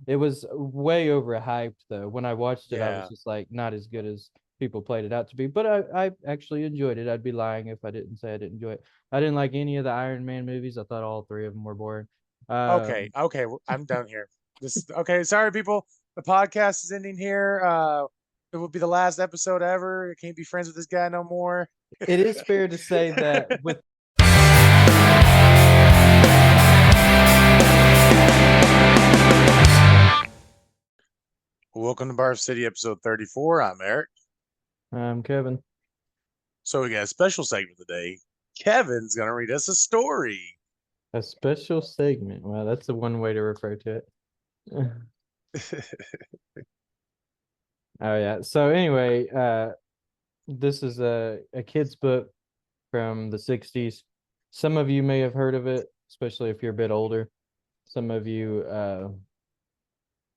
It was way overhyped though. When I watched it, I was Yeah. just like, not as good as people played it out to be. But I actually enjoyed it. I'd be lying if I didn't say I didn't enjoy it. I didn't like any of the Iron Man movies. I thought all three of them were boring. Okay. Um, Okay. I'm done here. This okay. Sorry, people. The podcast is ending here. It will be the last episode ever. I can't be friends with this guy no more. it is fair to say that with Welcome to Bar City, episode 34. I'm Eric. Kevin, So we got a special segment today. Kevin's gonna read us a story. a special segment. Well, that's the one way to refer to it. Oh yeah. So anyway, this is a kid's book from the 60s. Some of you may have heard of it, especially if you're a bit older. Some of you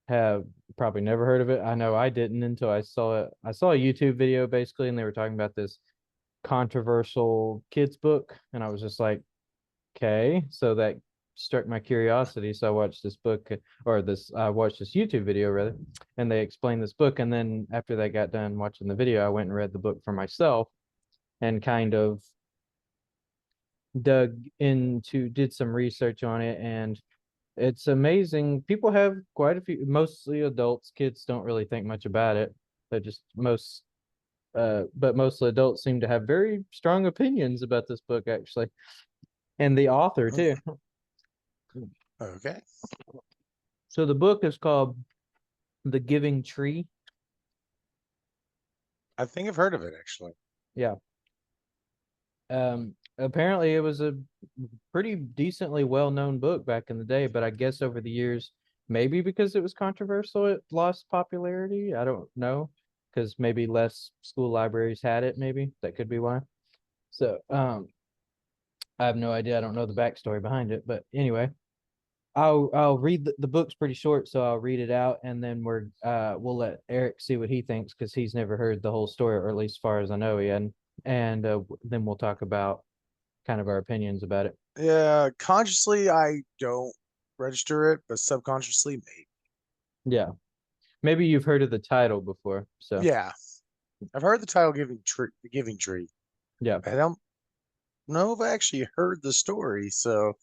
have probably never heard of it. I know I didn't until I saw it. I saw a YouTube video basically, and they were talking about this controversial kids book, and I was just like, okay. So that struck my curiosity. So I watched this book, or this I watched this YouTube video rather, and they explained this book. And then after they got done watching the video, I went and read the book for myself and kind of did some research on it, and it's amazing. People have quite a few, mostly adults. Kids don't really think much about it. They just but mostly adults seem to have very strong opinions about this book actually, and the author too. Okay. So the book is called The Giving Tree. I think I've heard of it actually. Yeah. Apparently it was a pretty decently well-known book back in the day, but I guess over the years, maybe because it was controversial, it lost popularity. I don't know, because maybe less school libraries had it, maybe. That could be why. So, I have no idea. I don't know the backstory behind it, but anyway, I'll read the book's pretty short, so I'll read it out, and then we'll let Eric see what he thinks because he's never heard the whole story, or at least as far as I know he hadn't. And then we'll talk about kind of our opinions about it. Yeah, consciously I don't register it, but subconsciously maybe. Yeah, maybe you've heard of the title before, so Yeah, I've heard the title The Giving Tree. yeah. I don't know if I actually heard the story, so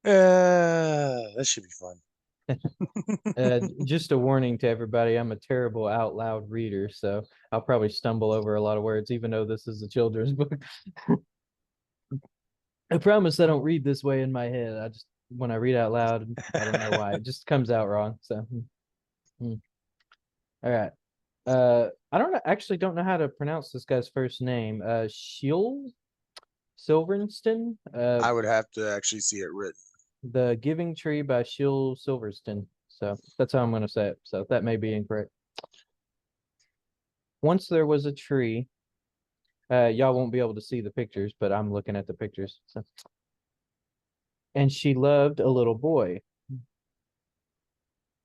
that should be fun. Just a warning to everybody, I'm a terrible out loud reader, so I'll probably stumble over a lot of words, even though this is a children's book. I promise I don't read this way in my head. I just when I read out loud, I don't know why. It just comes out wrong. So hmm. All right. I don't know, actually don't know how to pronounce this guy's first name. Shiel Silverstein. I would have to actually see it written. The Giving Tree by Shiel Silverstein. So that's how I'm gonna say it. So that may be incorrect. Once there was a tree. Y'all won't be able to see the pictures, but I'm looking at the pictures. So. And she loved a little boy.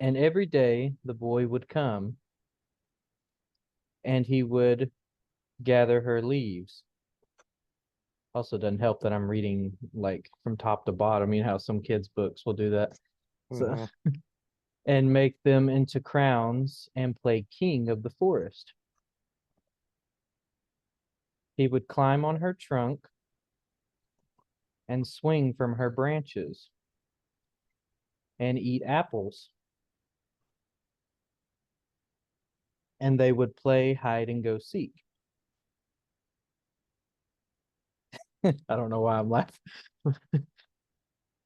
And every day the boy would come and he would gather her leaves. Also doesn't help that I'm reading like from top to bottom. You know how some kids' books will do that. So Mhm. and make them into crowns and play king of the forest. He would climb on her trunk and swing from her branches and eat apples. And they would play hide and go seek. I don't know why I'm laughing.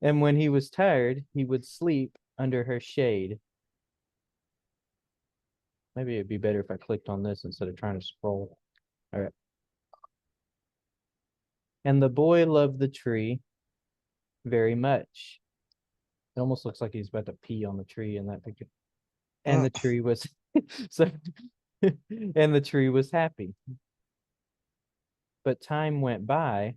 And when he was tired, he would sleep under her shade. Maybe it'd be better if I clicked on this instead of trying to scroll. All right. And the boy loved the tree very much. It almost looks like he's about to pee on the tree in that picture. And Mm. the tree was so and the tree was happy. But time went by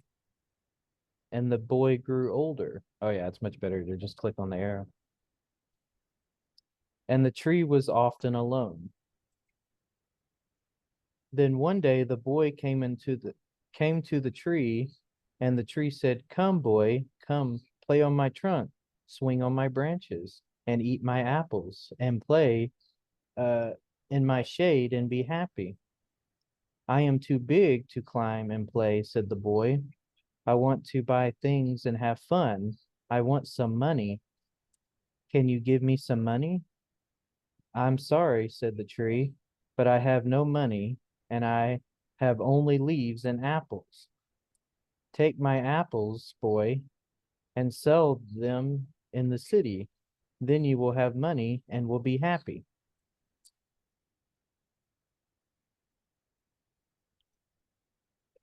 and the boy grew older. Oh yeah, it's much better to just click on the arrow. And the tree was often alone. Then one day the boy came to the tree, and the tree said, "Come, boy, come, play on my trunk, swing on my branches." and eat my apples and play uh, in my shade and be happy. I am too big to climb and play, said the boy. I want to buy things and have fun. I want some money. Can you give me some money? I'm sorry, said the tree, but I have no money and I have only leaves and apples. Take my apples, boy, and sell them in the city. Then you will have money and will be happy.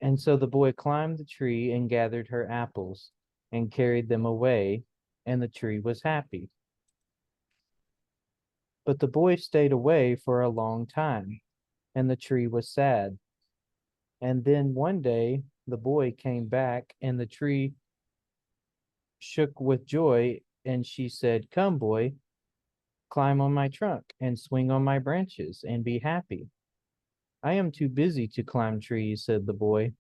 And so the boy climbed the tree and gathered her apples and carried them away, and the tree was happy. But the boy stayed away for a long time, and the tree was sad. And then one day the boy came back, and the tree shook with joy, and she said, come, boy, climb on my trunk and swing on my branches and be happy. I am too busy to climb trees, said the boy.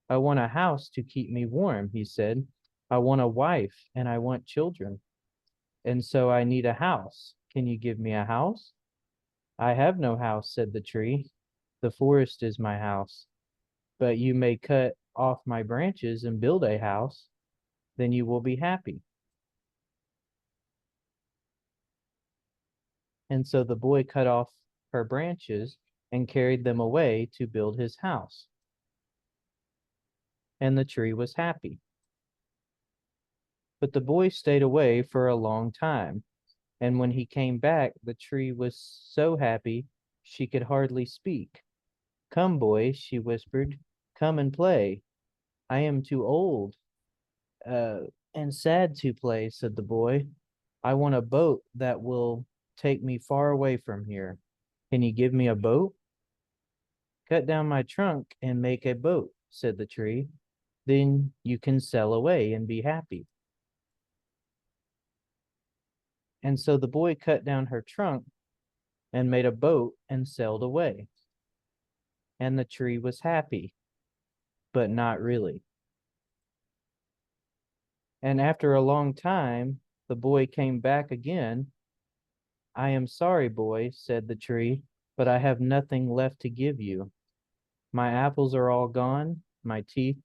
I want a house to keep me warm, he said. I want a wife and I want children. And so I need a house. Can you give me a house? I have no house, said the tree. The forest is my house. But you may cut off my branches and build a house. Then you will be happy. And so the boy cut off her branches and carried them away to build his house. And the tree was happy. But the boy stayed away for a long time, and when he came back, the tree was so happy she could hardly speak. Come, boy, she whispered, come and play. I am too old uh, and sad to play, said the boy. I want a boat that will take me far away from here. Can you give me a boat? Cut down my trunk and make a boat, said the tree. Then you can sail away and be happy. And so the boy cut down her trunk and made a boat and sailed away. And the tree was happy, but not really. And after a long time, the boy came back again. I am sorry, boy, said the tree, but I have nothing left to give you. My apples are all gone. My teeth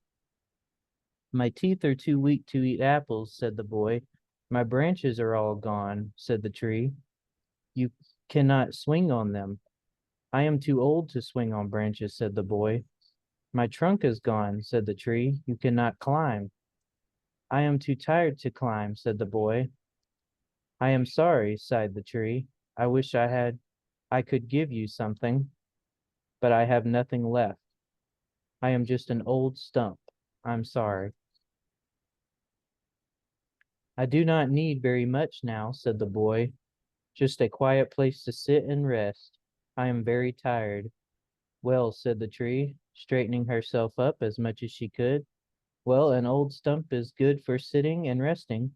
are too weak to eat apples, said the boy. My branches are all gone, said the tree. You cannot swing on them. I am too old to swing on branches, said the boy. My trunk is gone, said the tree. You cannot climb. I am too tired to climb, said the boy. I am sorry, sighed the tree. I wish I could give you something, but I have nothing left. I am just an old stump. I'm sorry. I do not need very much now, said the boy. Just a quiet place to sit and rest. I am very tired. Well, said the tree, straightening herself up as much as she could. Well, an old stump is good for sitting and resting.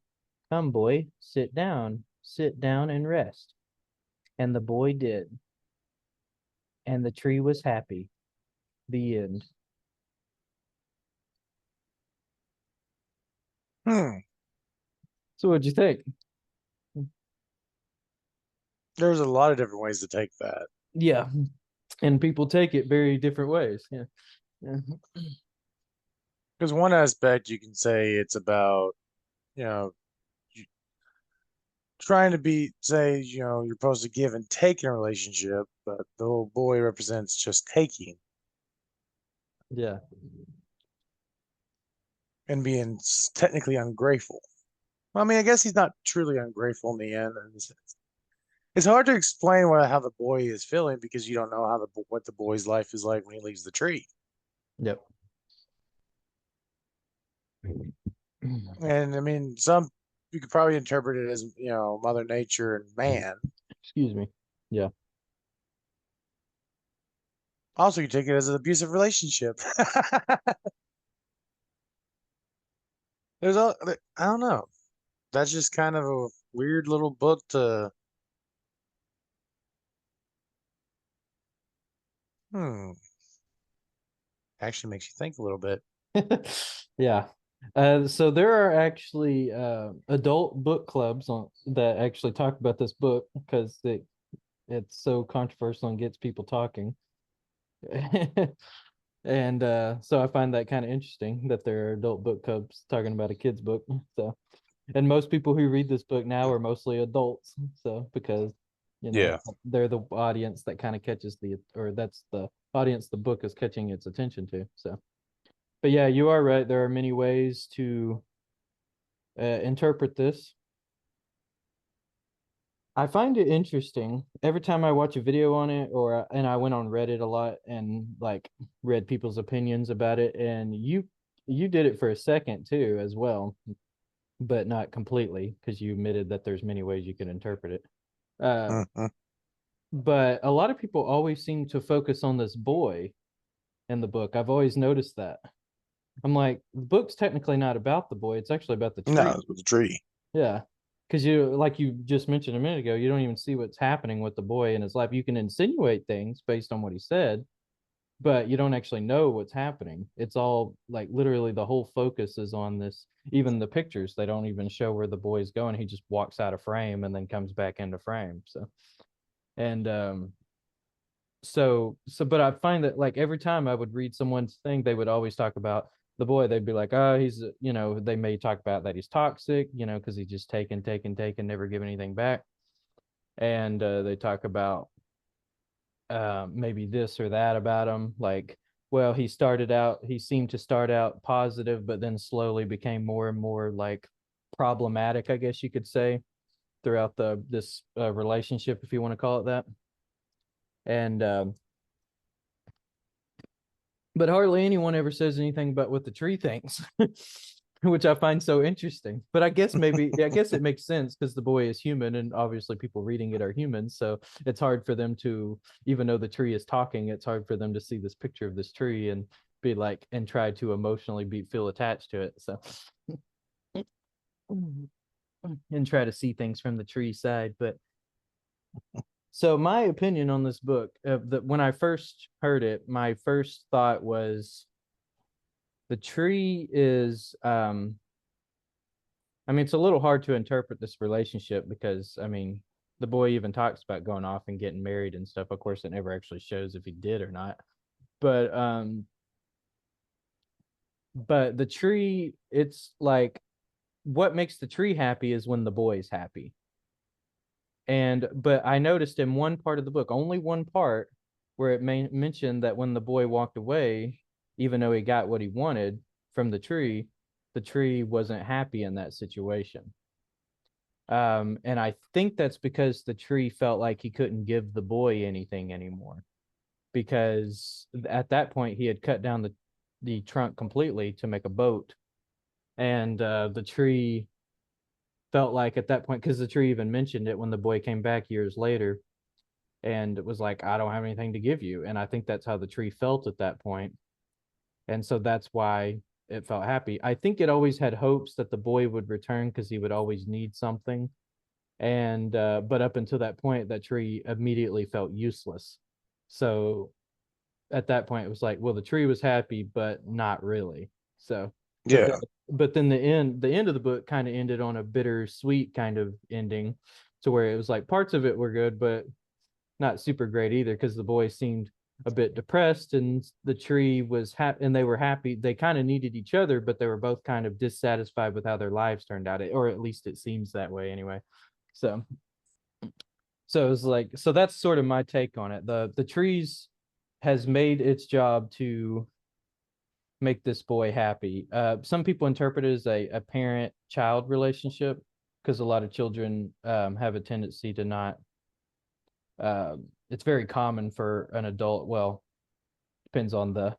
Come, boy, sit down and rest. And the boy did. And the tree was happy. The end. Hmm. So what'd you think? There's a lot of different ways to take that. Yeah. And people take it very different ways. Yeah. Yeah. Because one aspect you can say it's about, you know, trying to be, say, you're supposed to give and take in a relationship, but the little boy represents just taking Yeah. and being technically ungrateful. Well, I mean, I guess he's not truly ungrateful in the end. And it's hard to explain how the boy is feeling because you don't know what the boy's life is like when he leaves the tree. Yep. And I mean, some you could probably interpret it as Mother Nature and man. Excuse me. Yeah. Also, you take it as an abusive relationship. There's all I don't know. That's just kind of a weird little book to hmm. Actually makes you think a little bit. Yeah. So there are actually adult book clubs that actually talk about this book because it's so controversial and gets people talking. And so I find that kind of interesting that there are adult book clubs talking about a kid's book. So, and most people who read this book now are mostly adults. So, because, Yeah. they're the audience that kind of catches or that's the audience the book is catching its attention to. So, but yeah, you are right. There are many ways to interpret this. I find it interesting every time I watch a video on it, and I went on Reddit a lot and like read people's opinions about it. And you did it for a second too, as well, but not completely because you admitted that there's many ways you can interpret it. Uh, Mhm. but a lot of people always seem to focus on this boy in the book. I've always noticed that. I'm like, the book's technically not about the boy; it's actually about the No, tree. it was a tree. Yeah. Because like you just mentioned a minute ago, you don't even see what's happening with the boy in his life. You can insinuate things based on what he said, but you don't actually know what's happening. It's all like literally the whole focus is on this. Even the pictures, they don't even show where the boy's going. He just walks out of frame and then comes back into frame. So, and but I find that like every time I would read someone's thing, they would always talk about the boy. They'd be like, oh, he's, they may talk about that he's toxic, because he's just taking, never give anything back. And they talk about maybe this or that about him, like, well, he seemed to start out positive, but then slowly became more and more like problematic, I guess you could say, throughout this relationship, if you want to call it that. And but hardly anyone ever says anything about what the tree thinks, which I find so interesting. But I guess it makes sense because the boy is human, and obviously people reading it are humans, so it's hard for them to, even though the tree is talking, it's hard for them to see this picture of this tree and be like and try to emotionally feel attached to it. So and try to see things from the tree side. But so my opinion on this book, that when I first heard it, my first thought was the tree is I mean, it's a little hard to interpret this relationship because I mean, the boy even talks about going off and getting married and stuff. Of course, it never actually shows if he did or not. But the tree, it's like what makes the tree happy is when the boy's happy. And but I noticed in one part of the book, only one part, where it mentioned that when the boy walked away, even though he got what he wanted from the tree wasn't happy in that situation. And I think that's because the tree felt like he couldn't give the boy anything anymore because at that point he had cut down the trunk completely to make a boat, and the tree felt like at that point, because the tree even mentioned it when the boy came back years later, and it was like, I don't have anything to give you. And I think that's how the tree felt at that point. And so that's why it felt happy. I think it always had hopes that the boy would return because he would always need something. And but up until that point, that tree immediately felt useless. So at that point, it was like, well, the tree was happy, but not really. So, but then Yeah. the end of the book kind of ended on a bittersweet kind of ending, to where it was like parts of it were good, but not super great either because the boy seemed a bit depressed and the tree was happy and they were happy. They kind of needed each other, but they were both kind of dissatisfied with how their lives turned out, or at least it seems that way anyway. So so it's like, so that's sort of my take on it. The trees has made its job to make this boy happy. Some people interpret it as a parent-child relationship because a lot of children have a tendency to not it's very common for an adult, well, depends on the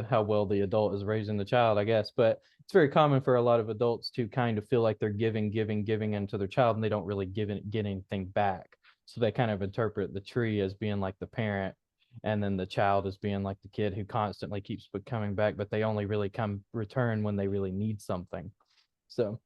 how well the adult is raising the child, I guess, but it's very common for a lot of adults to kind of feel like they're giving into their child and they don't really get anything back. So they kind of interpret the tree as being like the parent, and then the child as being like the kid who constantly keeps coming back, but they only really come return when they really need something. So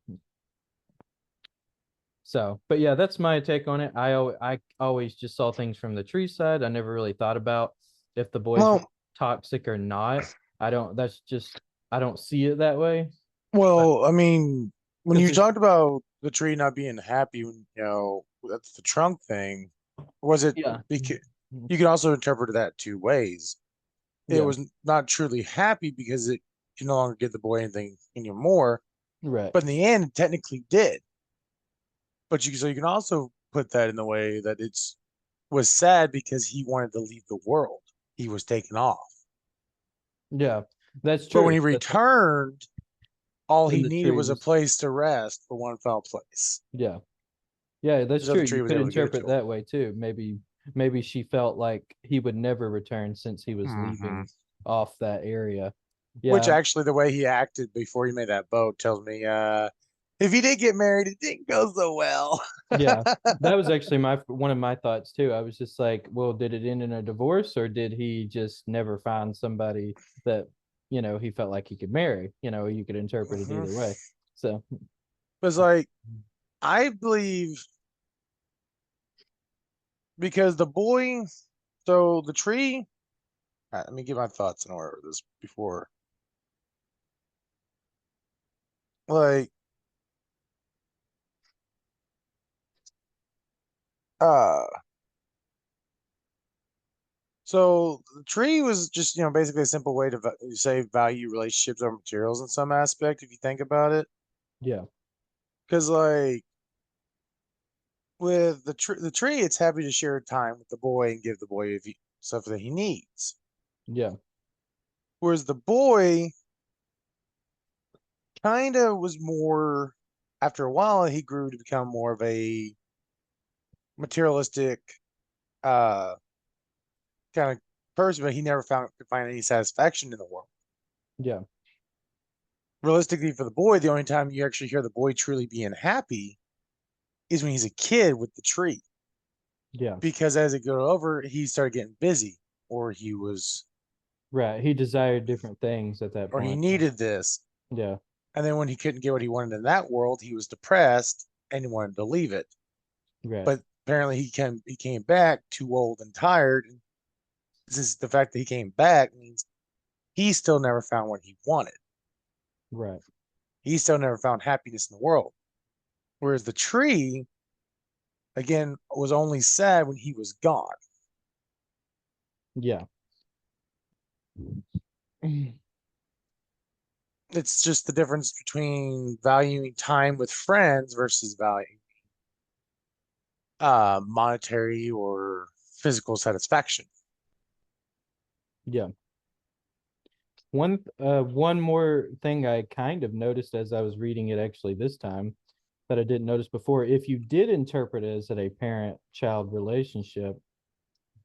but yeah, that's my take on it. I always just saw things from the tree side. I never really thought about if the boys were Well, toxic or not. I don't. That's just I don't see it that way. Well, I mean, when Because you there's talked about the tree not being happy, that's the trunk thing. Was it yeah. because Mhm. you can also interpret that two ways? It Yeah, was not truly happy because it can no longer give the boy anything anymore, right. but in the end, it technically did. But you can also put that in the way that it's was sad because he wanted to leave the world. He was taken off. Yeah, that's But when true. he That's returned, all then he the needed tree was a was place to rest for one foul place. yeah. Yeah, that's So the true. You tree was could able to give it to interpret him. that way too. Maybe she felt like he would never return since he was Hmm. leaving off that area. Which Yeah, actually, the way he acted before he made that boat tells me, if he did get married, it didn't go so well. yeah. That was actually my one of my thoughts too. I was just like, well, did it end in a divorce or did he just never find somebody that, he felt like he could marry? You could interpret it Mhm. either way. So, It's like I believe because the boy, so the tree. Let me get my thoughts in order of this before. Like, uh, so the tree was just basically a simple way to say value relationships or materials in some aspect if you think about it. yeah, Because like with the tree, it's happy to share time with the boy and give the boy stuff that he needs. yeah, Whereas the boy kind of was more, after a while, he grew to become more of a materialistic uh kind of person, but he never found could find any satisfaction in the world. yeah, Realistically, for the boy, the only time you actually hear the boy truly being happy is when he's a kid with the tree. yeah. Because as it got over, he started getting busy, or he was, Right. He desired different things at that or he point. needed this. Yeah, And then when he couldn't get what he wanted in that world, he was depressed and he wanted to leave it. right, But apparently he came back too old and tired. And this is the fact that he came back means he still never found what he wanted. right. He still never found happiness in the world. Whereas the tree, again, was only sad when he was gone. Yeah. It's just the difference between valuing time with friends versus valuing monetary or physical satisfaction. Yeah. One more thing I kind of noticed as I was reading it actually this time that I didn't notice before. If you did interpret it as a parent-child relationship,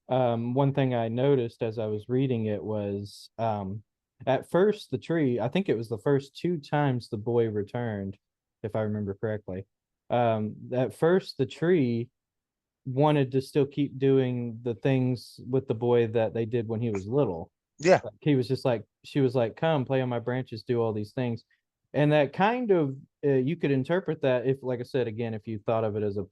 one thing I noticed as I was reading it was at first the tree, I think it was the first two times the boy returned, if I remember correctly. At first the tree wanted to still keep doing the things with the boy that they did when he was little. Yeah, Like he was just like, she was like, come play on my branches, do all these things. And that kind of, you could interpret that if, like I said, again, if you thought of it as a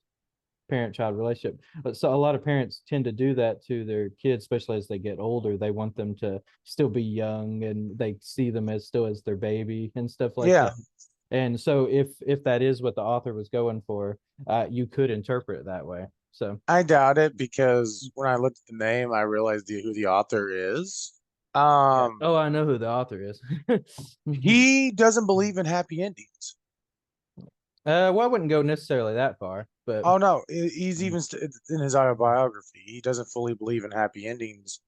parent child relationship. But so a lot of parents tend to do that to their kids, especially as they get older. They want them to still be young and they see them as still as their baby and stuff like yeah. that. And so if that is what the author was going for, you could interpret it that way. So I doubt it because when I looked at the name, I realized who the author is. yeah. Um, Oh, I know who the author is. he doesn't believe in happy endings. Well, I wouldn't go necessarily that far, but Oh no, he's even in his autobiography. He doesn't fully believe in happy endings.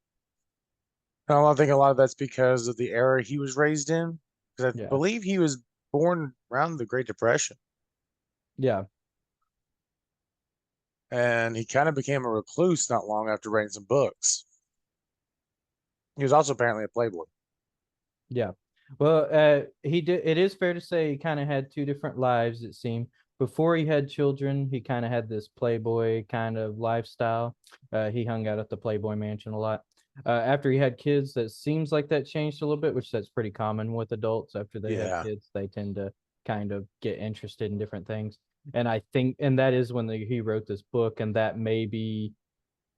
And I think a lot of that's because of the era he was raised in. Because I yeah, believe he was born around the Great Depression, yeah, and he kind of became a recluse not long after writing some books. He was also apparently a playboy. yeah. Well, he did. It is fair to say he kind of had two different lives. It seemed before he had children, he kind of had this playboy kind of lifestyle. He hung out at the Playboy Mansion a lot. After he had kids, that seems like that changed a little bit, which that's pretty common with adults. After they have Yeah. kids, they tend to kind of get interested in different things. And I think, and that is when he wrote this book, and that maybe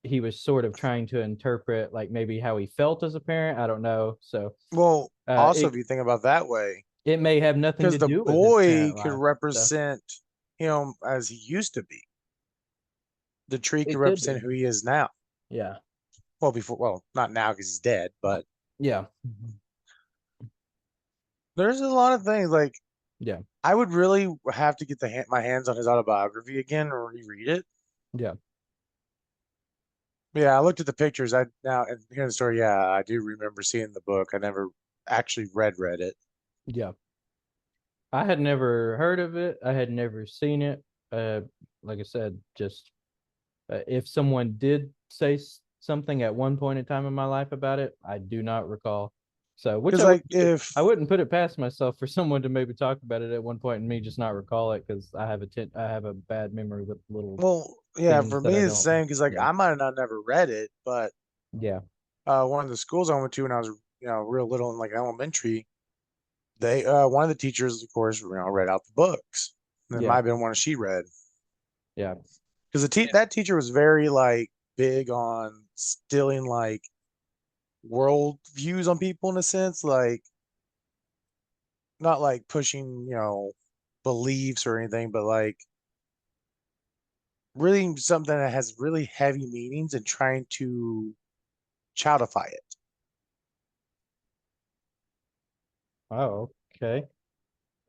he was sort of trying to interpret like maybe how he felt as a parent. I don't know. So Well, also, it if you think about that way, It may have nothing because to the do with his boy parent could life. So represent him as he used to be. The tree could it could represent be. who he is now. Yeah. Well, before, well, not now because he's dead, but Yeah. there's a lot of things like Yeah. I would really have to get my hands on his autobiography again or reread it. Yeah. Yeah, I looked at the pictures. I now and hearing the story. Yeah, I do remember seeing the book. I never actually read it. Yeah. I had never heard of it. I had never seen it. Uh, like I said, just if someone did say something at one point in time in my life about it, I do not recall. So, which Because like I if wouldn't put it past myself for someone to maybe talk about it at one point and me just not recall it because I have a bad memory with little well, yeah, things for that me I it's the don't. same. Because like Yeah, I might have not never read it, but yeah, one of the schools I went to when I was real little in like elementary, they one of the teachers, of course, read out the books. And it might yeah, have been one she read yeah. because that teacher was very like big on stealing like world views on people in a sense, like not like pushing beliefs or anything, but like really something that has really heavy meanings and trying to childify it. Oh, okay.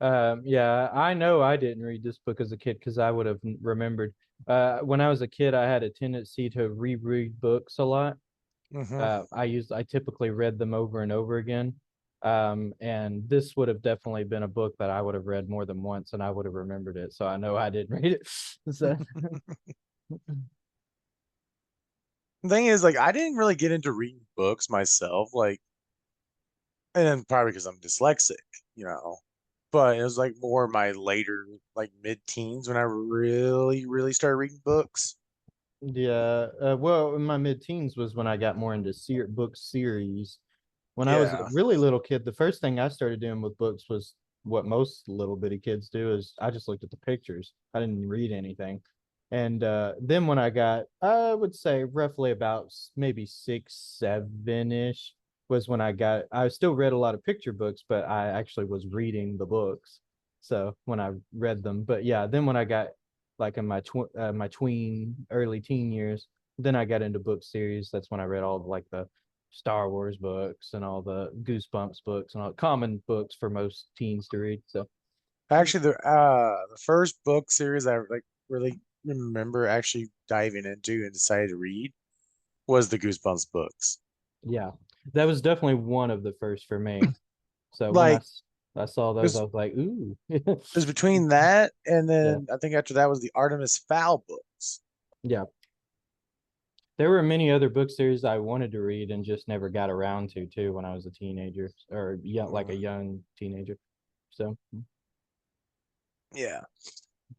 Yeah, I know I didn't read this book as a kid because I would have remembered. When I was a kid, I had a tendency to reread books a lot. Hmm. I typically read them over and over again. And this would have definitely been a book that I would have read more than once and I would have remembered it. So I know I didn't read it. So The thing is, like, I didn't really get into reading books myself, like, and then probably because I'm dyslexic, you know. But it was like more my later, like mid-teens, when I really, really started reading books. yeah, well, in my mid-teens was when I got more into book series. When I was a Yeah. really little kid, the first thing I started doing with books was what most little bitty kids do is I just looked at the pictures. I didn't read anything. And then when I got, I would say roughly about maybe 6, 7 ish was when I still read a lot of picture books, but I actually was reading the books. So when I read them, but yeah, then when I got like in my tween early teen years, then I got into book series. That's when I read all like the Star Wars books and all the Goosebumps books and all common books for most teens to read. So Actually, the first book series I like really remember actually diving into and decided to read was the Goosebumps books. yeah, that was definitely one of the first for me. So when Like, I saw it those, I was, was like, ooh, it was between that and yeah, then I think after that was the Artemis Fowl books. yeah. There were many other book series I wanted to read and just never got around to too when I was a teenager or yeah, like a Mm, young teenager. So yeah.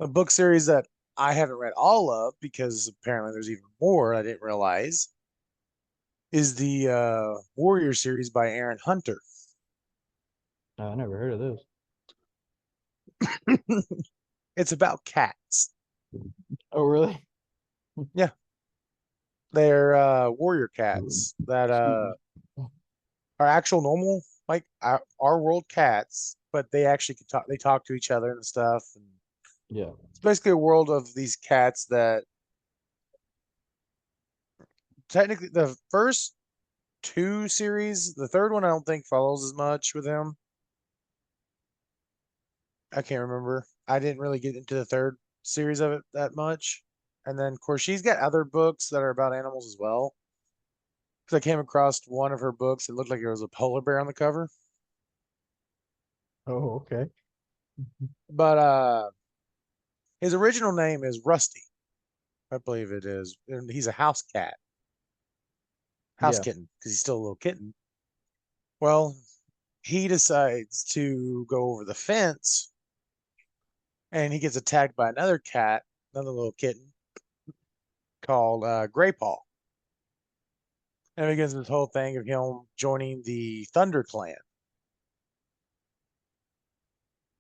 A book series that I haven't read all of because apparently there's even more I didn't realize is the Warrior series by Aaron Hunter. I never heard of those. It's about cats. Oh, really? Yeah, they're warrior cats that Excuse me. are actual normal, like our world cats, but they actually can talk. They talk to each other and stuff. And Yeah. it's basically a world of these cats that technically the first two series, the third one I don't think follows as much with him. I can't remember. I didn't really get into the third series of it that much. And then, of course, she's got other books that are about animals as well. Because I came across one of her books. It looked like there was a polar bear on the cover. Oh, okay. But his original name is Rusty. I believe it is. And he's a house cat, house Yeah. kitten, because he's still a little kitten. Well, he decides to go over the fence and he gets attacked by another cat, another little kitten called Gray Paw. And it begins this whole thing of him joining the Thunder Clan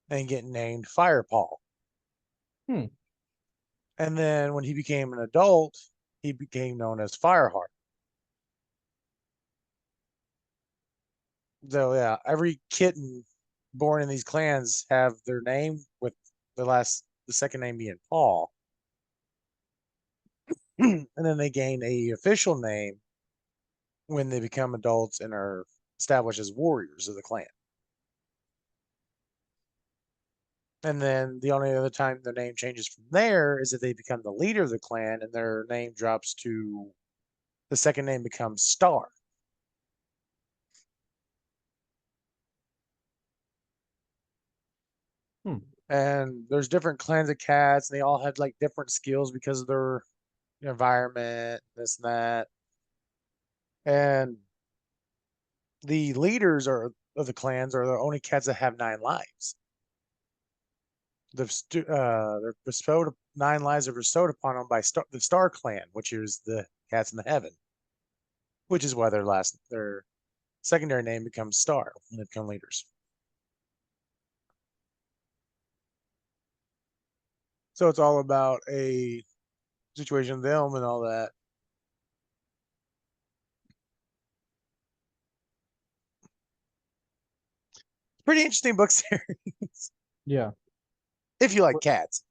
and getting named Firepaw. Hmm. And then when he became an adult, he became known as Fireheart. So yeah, every kitten born in these clans have their name with the second name being Paul, and then they gain a official name when they become adults and are established as warriors of the clan. And then the only other time their name changes from there is if they become the leader of the clan and their name drops to the second name becomes Star. Hmm. And there's different clans of cats, and they all have like different skills because of their environment, this and that. And the leaders are of the clans are the only cats that have 9 lives. They're bestowed 9 lives are bestowed upon them by the Star Clan, which is the cats in the heaven, which is why their secondary name becomes Star when they become leaders. So it's all about a situation with them and all that. Pretty interesting book series Yeah. if you like Wh- cats.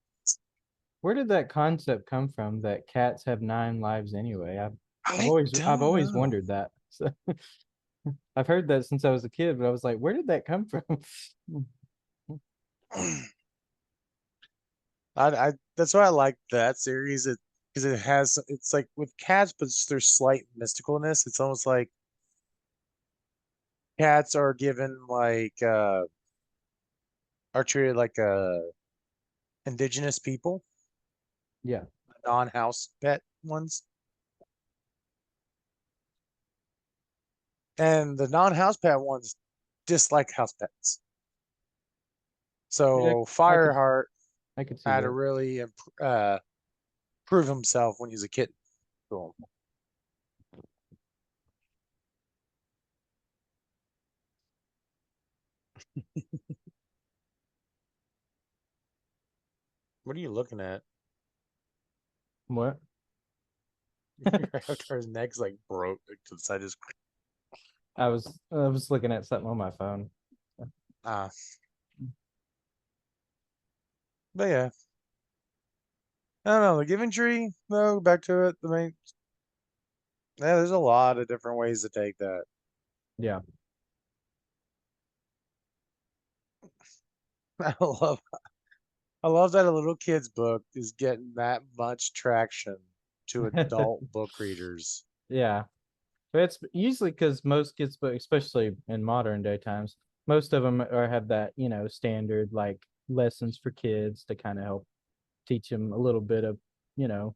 Where did that concept come from that cats have 9 lives anyway? I've I always don't know. wondered that. So I've heard that since I was a kid, but I was like, where did that come from? I that's why I like that series. It because it's like with cats, but there's slight mysticalness. It's almost like cats are given like are treated like indigenous people, Yeah. non-house pet ones, and the non-house pet ones dislike house pets. Yeah, So I could Fireheart I could see had to that. really prove himself when he was a kitten. So, what are you looking at? What? Your avatar's neck's like broke like, to the side. Just I was looking at something on my phone. ah, but yeah, I don't know. The Giving Tree, no, back to it. I mean, yeah, there's a lot of different ways to take that. Yeah. I love, I love that a little kid's book is getting that much traction to adult book readers. Yeah. But it's usually because most kids, but especially in modern day times, most of them are have that, standard like lessons for kids to kind of help teach them a little bit of,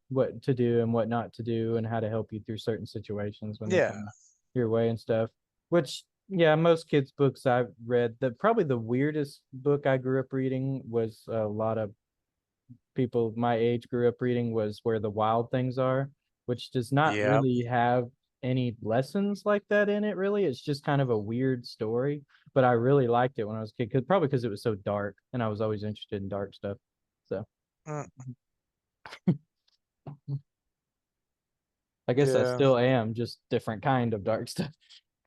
what to do and what not to do and how to help you through certain situations when they Yeah, come your way and stuff. Which, yeah, most kids' books I've read, probably the weirdest book I grew up reading was a lot of people my age grew up reading was Where the Wild Things Are, which does not yeah. really have any lessons like that in it, really. It's just kind of a weird story. But I really liked it when I was a kid, probably because it was so dark and I was always interested in dark stuff. So Mm, I guess I yeah. still am, just different kind of dark stuff.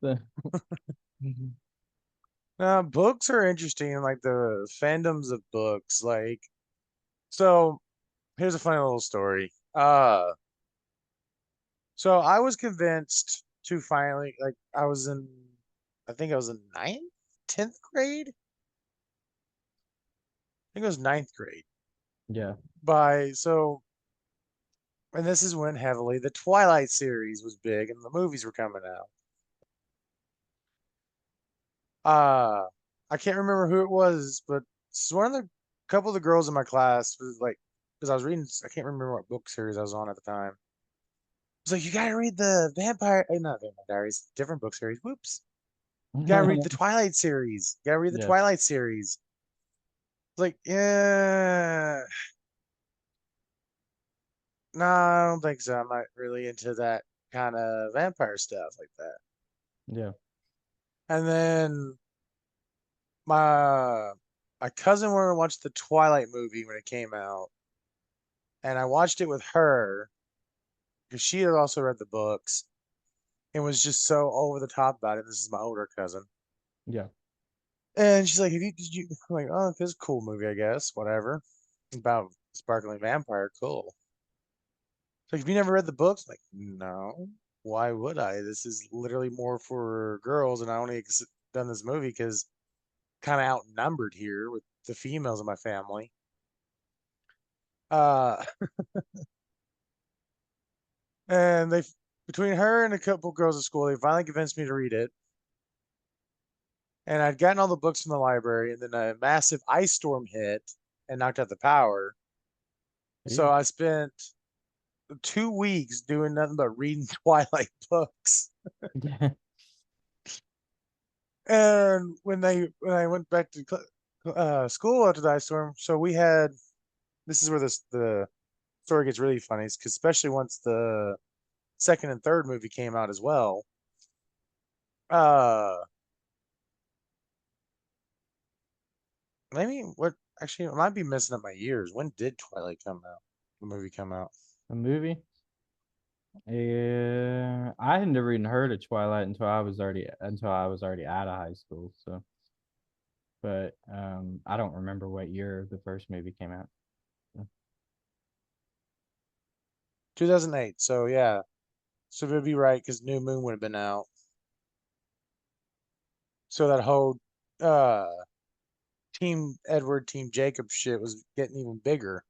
So, Books are interesting, like the fandoms of books. Like, so here's a funny little story. So I was convinced to finally, like, I think I was in ninth, 10th grade. I think it was ninth grade. yeah. And this is when heavily the Twilight series was big and the movies were coming out. Uh, I can't remember who it was, but it's one of the couple of the girls in my class was like, because I was reading, I can't remember what book series I was on at the time. It's like, you gotta read the not Vampire Diaries, different book series. Whoops. You gotta read the Twilight series. You gotta read the Yeah. Twilight series. It's like, yeah, no, I don't think so. I'm not really into that kind of vampire stuff like that. Yeah. And then my my cousin wanted to watch the Twilight movie when it came out, and I watched it with her because she had also read the books and was just so over the top about it. This is my older cousin. Yeah. And she's like, did you, I'm like, oh, this is a cool movie, I guess, whatever. About sparkling vampire, cool. She's like, have you never read the books? I'm like, no. Why would I? This is literally more for girls, and I only done this movie because kind of outnumbered here with the females in my family. Uh, and they, between her and a couple girls at school, they finally convinced me to read it. And I'd gotten all the books from the library, and then a massive ice storm hit and knocked out the power. So Eek. I spent 2 weeks doing nothing but reading Twilight books. And when I went back to school after the ice storm, so we had this is where the story gets really funny, because especially once the second and third movie came out as well. Uh, maybe what actually I might be messing up my years. When did Twilight come out? The movie come out? A movie? Yeah, I had never even heard of Twilight until I was already out of high school. So, but I don't remember what year the first movie came out. 2008. So yeah, so it'd be right because New Moon would have been out. So that whole uh Team Edward, Team Jacob shit was getting even bigger.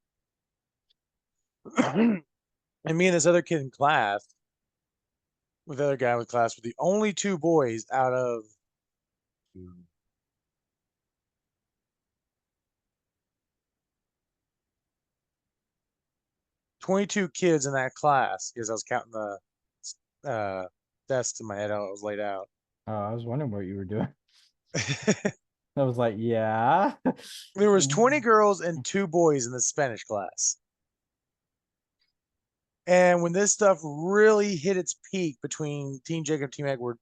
And me and this other kid in class, with the other guy with class, were the only two boys out of 22 kids in that class because I was counting the desks in my head how it was laid out. Oh, I was wondering what you were doing. I was like, yeah. There was 20 girls and two boys in the Spanish class. And when this stuff really hit its peak between Team Jacob and Team Edward,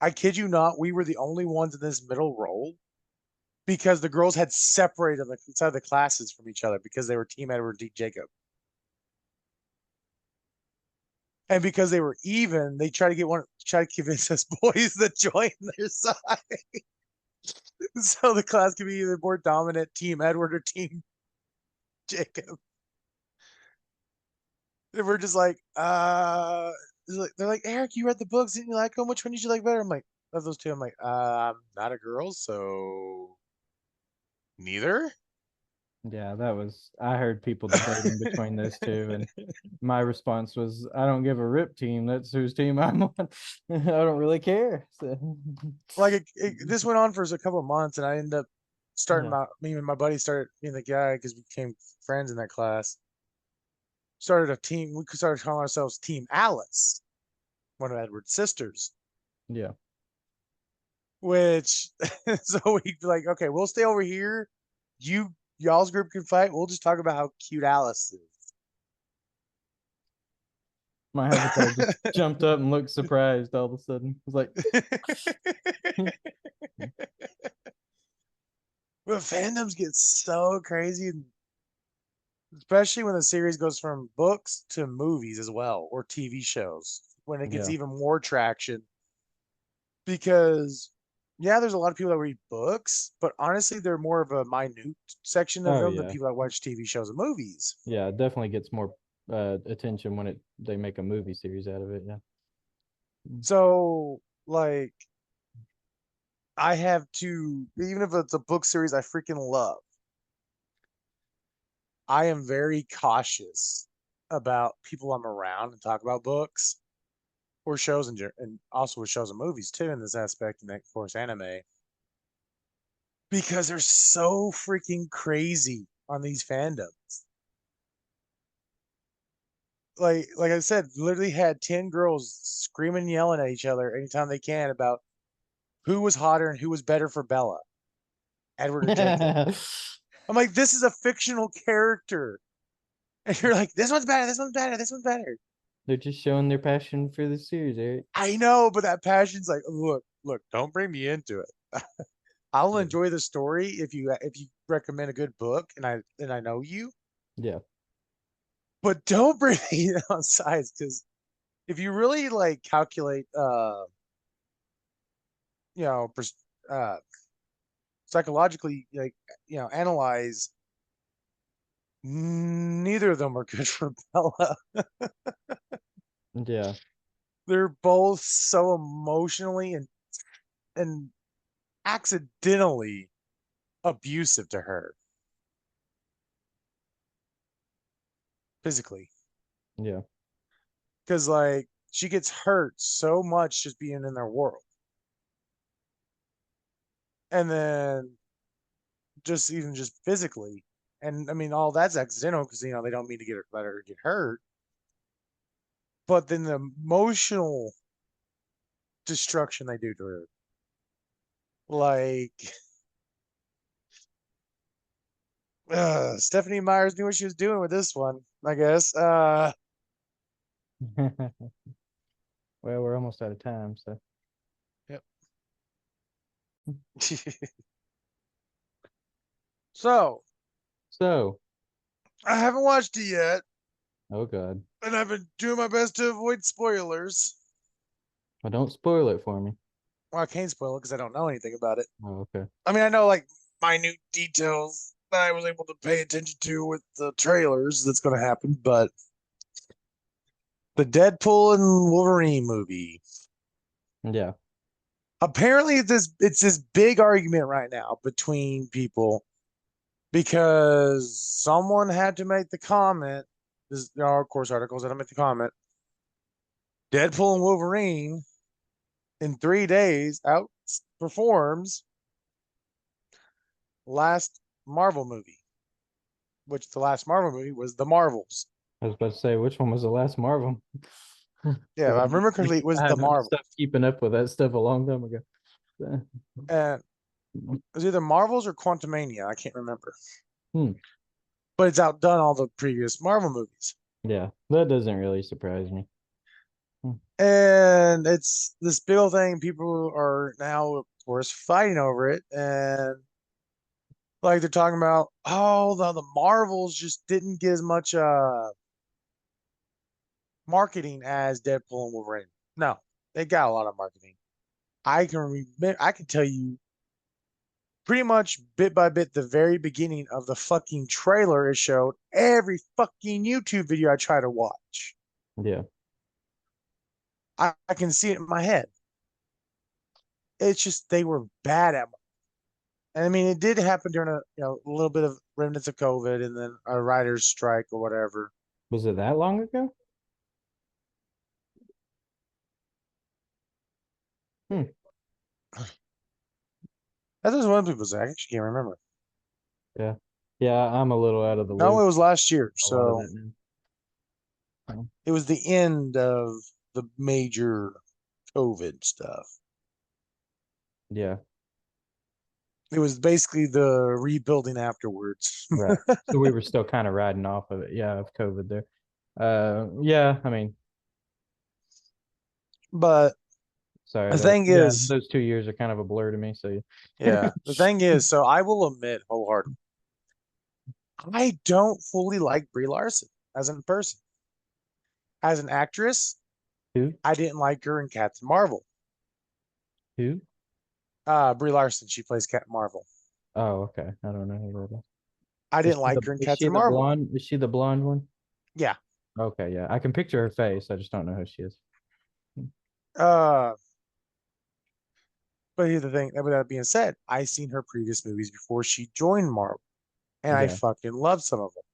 I kid you not, we were the only ones in this middle row because the girls had separated on the side of the classes from each other because they were Team Edward and Team Jacob. And because they were even, they try to convince us boys to join their side. So the class could be either more dominant Team Edward or Team Jacob. And we're just like, they're like, Eric, you read the books, didn't you like them? Which one did you like better? I'm like, of those two, I'm like, I'm not a girl, so neither. Yeah, that was. I heard people debating between those two, and my response was, "I don't give a rip team. That's whose team I'm on. I don't really care." So, Like this went on for a couple of months, and I ended up starting yeah, me and my buddy started being the guy because we became friends in that class. Started a team. We started calling ourselves Team Alice, one of Edward's sisters. yeah. Which so we'd be like, okay, we'll stay over here. Y'all's group can fight. We'll just talk about how cute Alice My avatar just jumped up and looked surprised all of a sudden. I was like, is. But fandoms get so crazy, especially when the series goes from books to movies as well, or TV shows, when it gets yeah, even more traction. Because, yeah, there's a lot of people that read books, but honestly, they're more of a minute section of oh them than yeah, people that watch TV shows and movies. yeah. It definitely gets more attention when it they make a movie series out of it. Yeah, So, like, I have to, even if it's a book series I freaking love, I am very cautious about people I'm around and talk about books or shows and also with shows and movies too in this aspect, and of course anime, because they're so freaking crazy on these fandoms. Like I said, literally had 10 girls screaming and yelling at each other anytime they can about who was hotter and who was better for Bella, Edward or Jacob. yeah. I'm like, this is a fictional character. And you're like, this one's better, this one's better, this one's better. They're just showing their passion for the series, Eric. I know, but that passion's like, look, don't bring me into it. I'll Yeah, enjoy the story if you recommend a good book and I know you, yeah. but don't bring me on sides because if you really like calculate you know uh psychologically, like, analyze, neither of them are good for Bella. Yeah. They're both so emotionally and accidentally abusive to her physically, Yeah. because like she gets hurt so much just being in their world, and then just physically, and I mean all that's accidental because they don't mean to let her get hurt, but then the emotional destruction they do to her, like, Stephanie Myers knew what she was doing with this one, I guess. Well, we're almost out of time, so. Yep. So So, I haven't watched it yet, oh God. and I've been doing my best to avoid spoilers. Well, don't spoil it for me. Well, I can't spoil it because I don't know anything about it. Oh, okay. I mean, I know like minute details that I was able to pay attention to with the trailers that's going to happen, but the Deadpool and Wolverine movie. Yeah. Apparently, it's this big argument right now between people because someone had to make the comment. There are, of course, articles that make the comment. Deadpool and Wolverine in 3 days outperforms last Marvel movie, which the last Marvel movie was The Marvels. I was about to say, which one was the last Marvel? Yeah, if Because I remember correctly, it was I The haven't Marvel. stopped keeping up with that stuff a long time ago. And it was either Marvels or Quantumania. I can't remember. Hmm. But it's outdone all the previous Marvel movies. Yeah, that doesn't really surprise me. Hmm. And it's this big old thing. People are now, of course, fighting over it. And like they're talking about, oh, the Marvels just didn't get as much marketing as Deadpool and Wolverine. No, they got a lot of marketing. I can tell you pretty much bit by bit the very beginning of the fucking trailer it showed every fucking YouTube video I try to watch. Yeah. I can see it in my head. It's just they were bad at. And I mean, it did happen during a little bit of remnants of COVID and then a writer's strike or whatever. Was it that long ago? Hmm. That's what one people say. I actually can't remember. Yeah. Yeah, I'm a little out of the No, loop. it was last year, A lot of so that now. Oh, it was the end of the major COVID stuff. yeah. It was basically the rebuilding afterwards. Right. So we were still kind of riding off of it. Yeah, of COVID there. Yeah, I mean, But sorry the that thing yeah, is, those 2 years are kind of a blur to me. So yeah. yeah, the thing is, so I will admit wholeheartedly, I don't fully like Brie Larson as a person. As an actress, Who? I didn't like her in Captain Marvel. Who? Brie Larson, she plays Captain Marvel. Oh, okay. I don't know who that is. I didn't like her in Is she Captain the Marvel. blonde? Is she the blonde one? Yeah. Okay, yeah. I can picture her face. I just don't know who she is. Uh, but here's the thing. With that being said, I seen her previous movies before she joined Marvel, and I Yeah. fucking love some of them.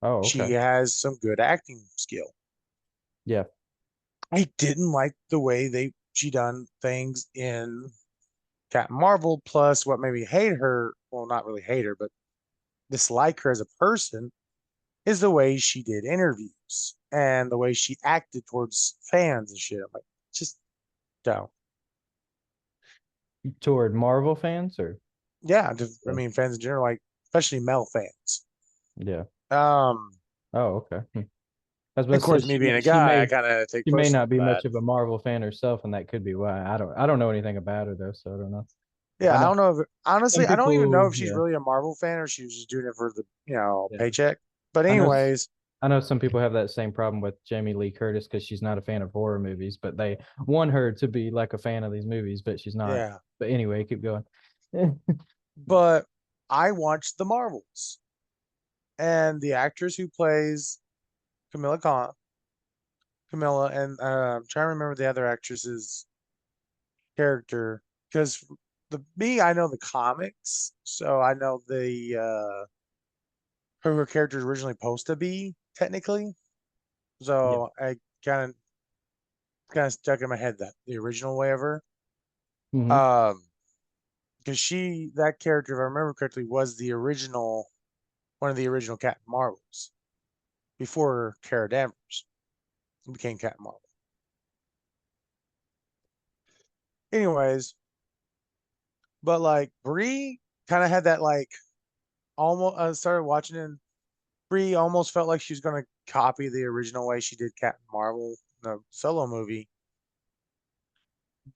Oh, She okay. has some good acting skill. Yeah. I didn't like the way she done things in Captain Marvel. Plus, what made me hate her, well, not really hate her, but dislike her as a person, is the way she did interviews and the way she acted towards fans and shit. I'm like, just don't. Toward Marvel fans or Yeah, I yeah. mean, fans in general, like especially male fans. Yeah. Um, Oh, okay. I was about of to say course, me being a guy, I kind of take she may personal not to be that. much of a Marvel fan herself, and that could be why. I don't know anything about her though, so I don't know. Yeah, I I know don't know if some honestly, I don't even know people, if she's yeah, really a Marvel fan or she was just doing it for the yeah. paycheck. But I know anyways, I know some people have that same problem with Jamie Lee Curtis because she's not a fan of horror movies, but they want her to be like a fan of these movies, but she's not. yeah. But anyway, keep going. But I watched the Marvels, and the actress who plays Camilla Khan, Camilla, and I'm trying to remember the other actress's character because I know the comics, so I know the who her character is originally supposed to be technically. Yeah. So I kind of stuck in my head that the original way of her. Hmm. Um, because that character, if I remember correctly, was the original one of the original Captain Marvels before Kara Danvers became Captain Marvel. Anyways, but like Brie kind of had that like almost. I started watching it. And Brie almost felt like she was going to copy the original way she did Captain Marvel, the solo movie,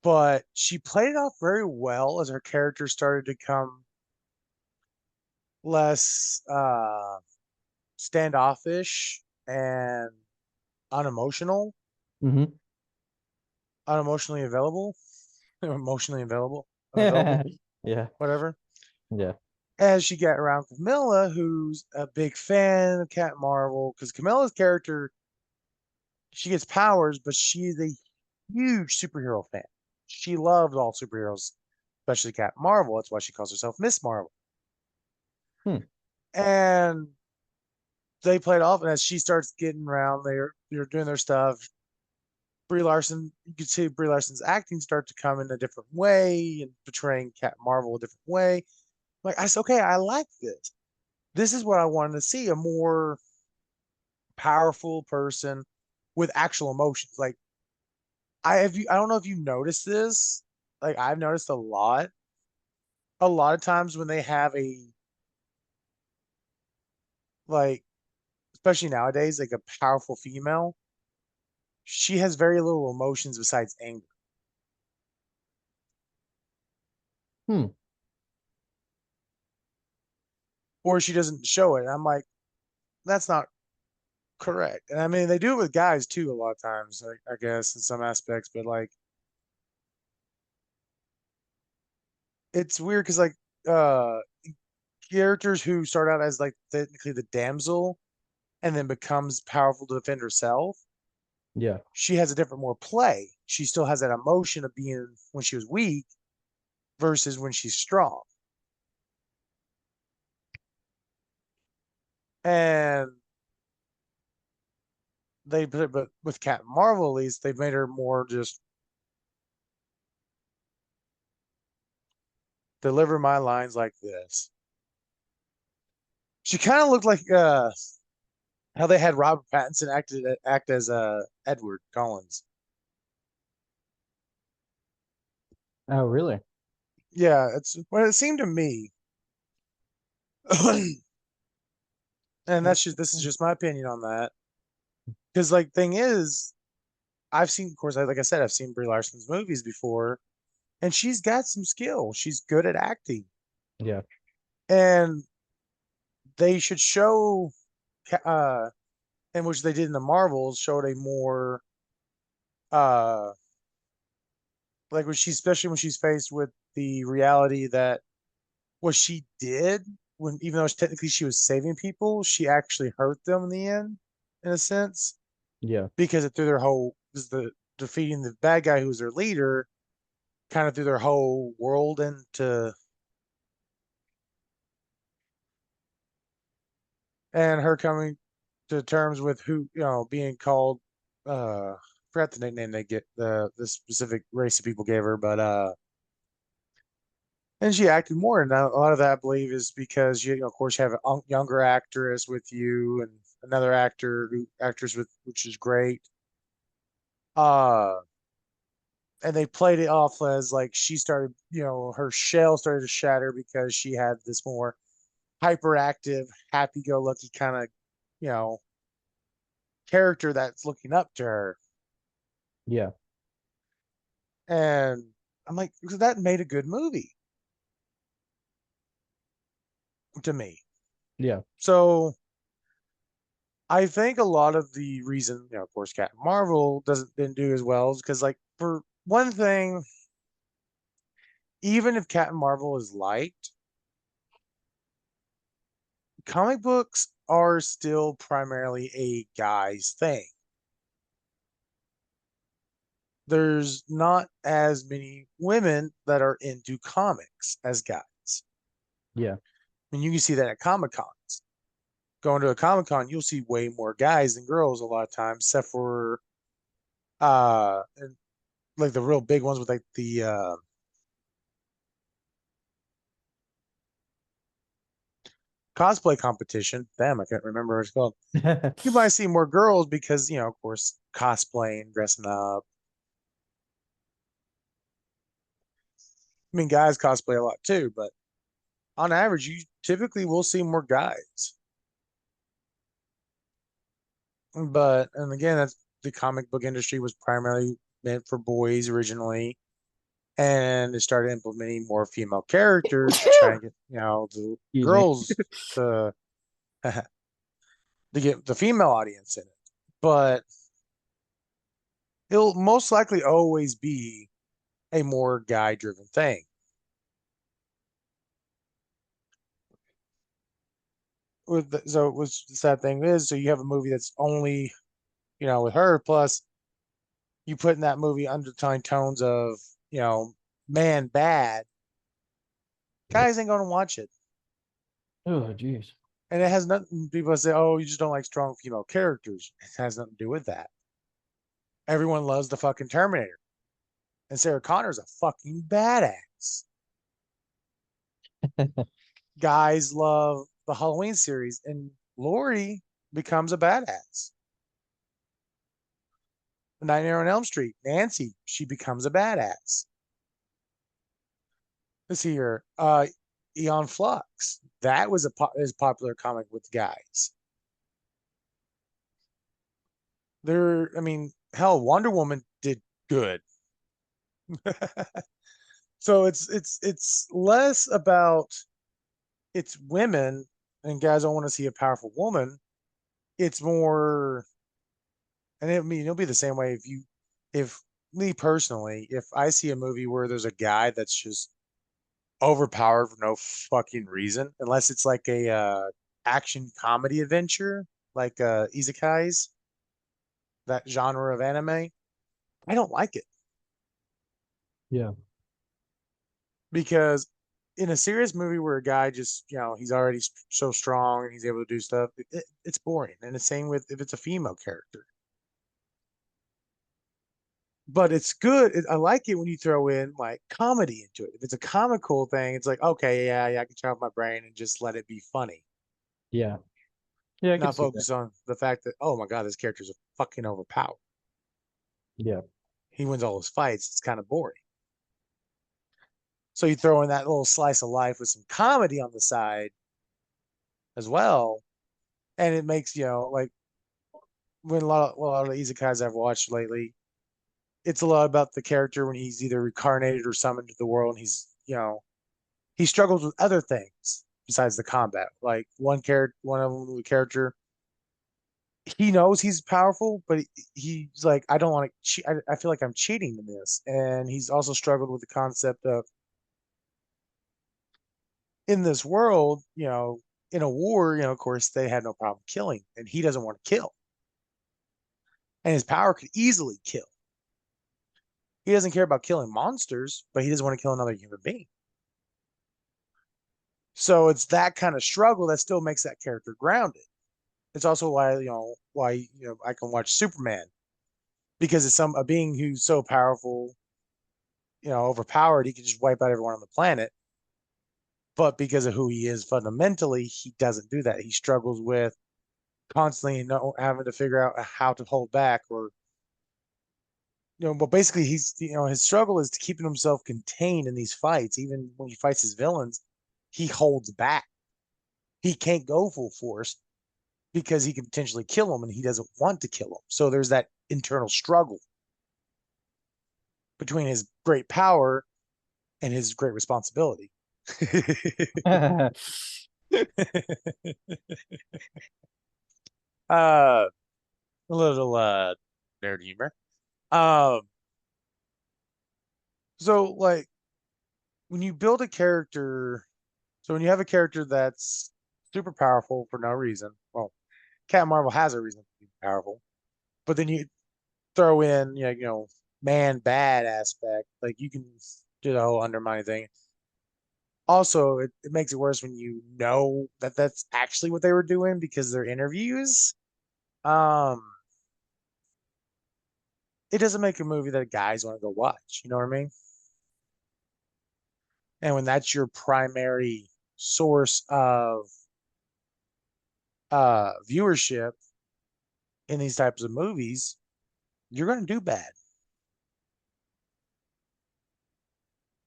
but she played it off very well as her character started to come less standoffish and unemotional, Hmm. unemotionally available, emotionally available, unavailable, Yeah. whatever. Yeah. As she got around Camilla, who's a big fan of Captain Marvel, because Camilla's character, she gets powers, but she's a huge superhero fan. She loves all superheroes, especially Captain Marvel. That's why she calls herself Miss Marvel. Hmm. And they played off, and as she starts getting around, they're doing their stuff. Brie Larson, you could see Brie Larson's acting start to come in a different way and portraying Captain Marvel a different way. Like I said, okay, I like this. This is what I wanted to see, a more powerful person with actual emotions. Like I don't know if you noticed this. Like I've noticed a lot of times when they have like, especially nowadays, like a powerful female, she has very little emotions besides anger, Hmm. or she doesn't show it. And I'm like, that's not correct. And I mean, they do it with guys too a lot of times, I guess, in some aspects. But like, it's weird because like uh characters who start out as like technically the damsel and then becomes powerful to defend herself, Yeah. she has a different more play. She still has that emotion of being when she was weak versus when she's strong. And but with Captain Marvel, at least they've made her more just deliver my lines like this. She kind of looked like how they had Robert Pattinson act as Edward Collins. Oh, really? Yeah, it's what it seemed to me. And That's that's just this is cool. just my opinion on that. Because like thing is, I've seen, of course, like I said, I've seen Brie Larson's movies before, and she's got some skill. She's good at acting, Yeah. and they should show, in which they did in the Marvels, showed a more, uh, like when she's, especially when she's faced with the reality that what she did, when even though technically she was saving people, she actually hurt them in the end, in a sense, Yeah. because it threw their whole, is the defeating the bad guy who was their leader, kind of threw their whole world into, and her coming to terms with who, being called, forgot the nickname they get, the specific race of people gave her, but and she acted more, and a lot of that I believe is because of course you have a younger actress with you and another actress with, which is great. uh and they played it off as like she started, her shell started to shatter because she had this more hyperactive, happy-go-lucky kind of, you know character that's looking up to her. Yeah. And I'm like, so that made a good movie to me. Yeah. So I think a lot of the reason, of course, Captain Marvel didn't do as well is because, like, for one thing, even if Captain Marvel is liked, comic books are still primarily a guy's thing. There's not as many women that are into comics as guys. Yeah. I mean, you can see that at Comic Cons. Going to a Comic Con, you'll see way more guys than girls a lot of times, except for and like the real big ones with like the cosplay competition. Damn, I can't remember what it's called. You might see more girls because, of course, cosplaying, dressing up. I mean, guys cosplay a lot too, but on average, you typically will see more guys. But, and again, that's the comic book industry was primarily meant for boys originally. And they started implementing more female characters to try and get, the Excuse me. girls to, to get the female audience in it. But it'll most likely always be a more guy driven thing. So what's the sad thing is, so you have a movie that's only, with her, plus you put in that movie undertone tones of, man bad, guys ain't gonna watch it. Oh, jeez. And it has nothing, people say, oh, you just don't like strong female characters. It has nothing to do with that. Everyone loves the fucking Terminator. And Sarah Connor's a fucking badass. Guys love the Halloween series, and Lori becomes a badass. Nightmare on Elm Street, Nancy, she becomes a badass. Let's see here. Eon Flux. That was is popular comic with guys. I mean, hell, Wonder Woman did good. So it's less about it's women and guys don't want to see a powerful woman. It's more, and it'll be the same way if me personally, if I see a movie where there's a guy that's just overpowered for no fucking reason, unless it's like a action comedy adventure, like isekais, that genre of anime, I don't like it Yeah. because in a serious movie where a guy just, he's already so strong and he's able to do stuff, it's boring. And the same with if it's a female character. But it's good. I like it when you throw in like comedy into it. If it's a comical thing, it's like, okay, yeah, I can turn off my brain and just let it be funny. Yeah. Yeah, I could Not see that. focus on the fact that, oh my God, this character's a fucking overpowered. Yeah. He wins all his fights. It's kind of boring. So you throw in that little slice of life with some comedy on the side as well. And it makes, like when a lot of the isekais I've watched lately, it's a lot about the character when he's either reincarnated or summoned to the world and he struggles with other things besides the combat. Like one of them, the character, he knows he's powerful, but he's like, I don't want to cheat. I feel like I'm cheating in this. And he's also struggled with the concept of in this world, in a war, of course, they had no problem killing, and he doesn't want to kill. And his power could easily kill. He doesn't care about killing monsters, but he doesn't want to kill another human being. So it's that kind of struggle that still makes that character grounded. It's also why I can watch Superman because it's a being who's so powerful, overpowered, he can just wipe out everyone on the planet. But because of who he is fundamentally, he doesn't do that. He struggles with constantly having to figure out how to hold back or but basically he's his struggle is to keeping himself contained in these fights. Even when he fights his villains, he holds back. He can't go full force because he can potentially kill him and he doesn't want to kill him. So there's that internal struggle between his great power and his great responsibility. A little nerd humor. Um, so like when you build a character, so when you have a character that's super powerful for no reason. Well, Captain Marvel has a reason to be powerful, but then you throw in, man bad aspect, like you can do the whole undermining thing. Also, it makes it worse when you know that that's actually what they were doing because their interviews. Um, it doesn't make a movie that guys want to go watch. You know what I mean? And when that's your primary source of viewership in these types of movies, you're going to do bad.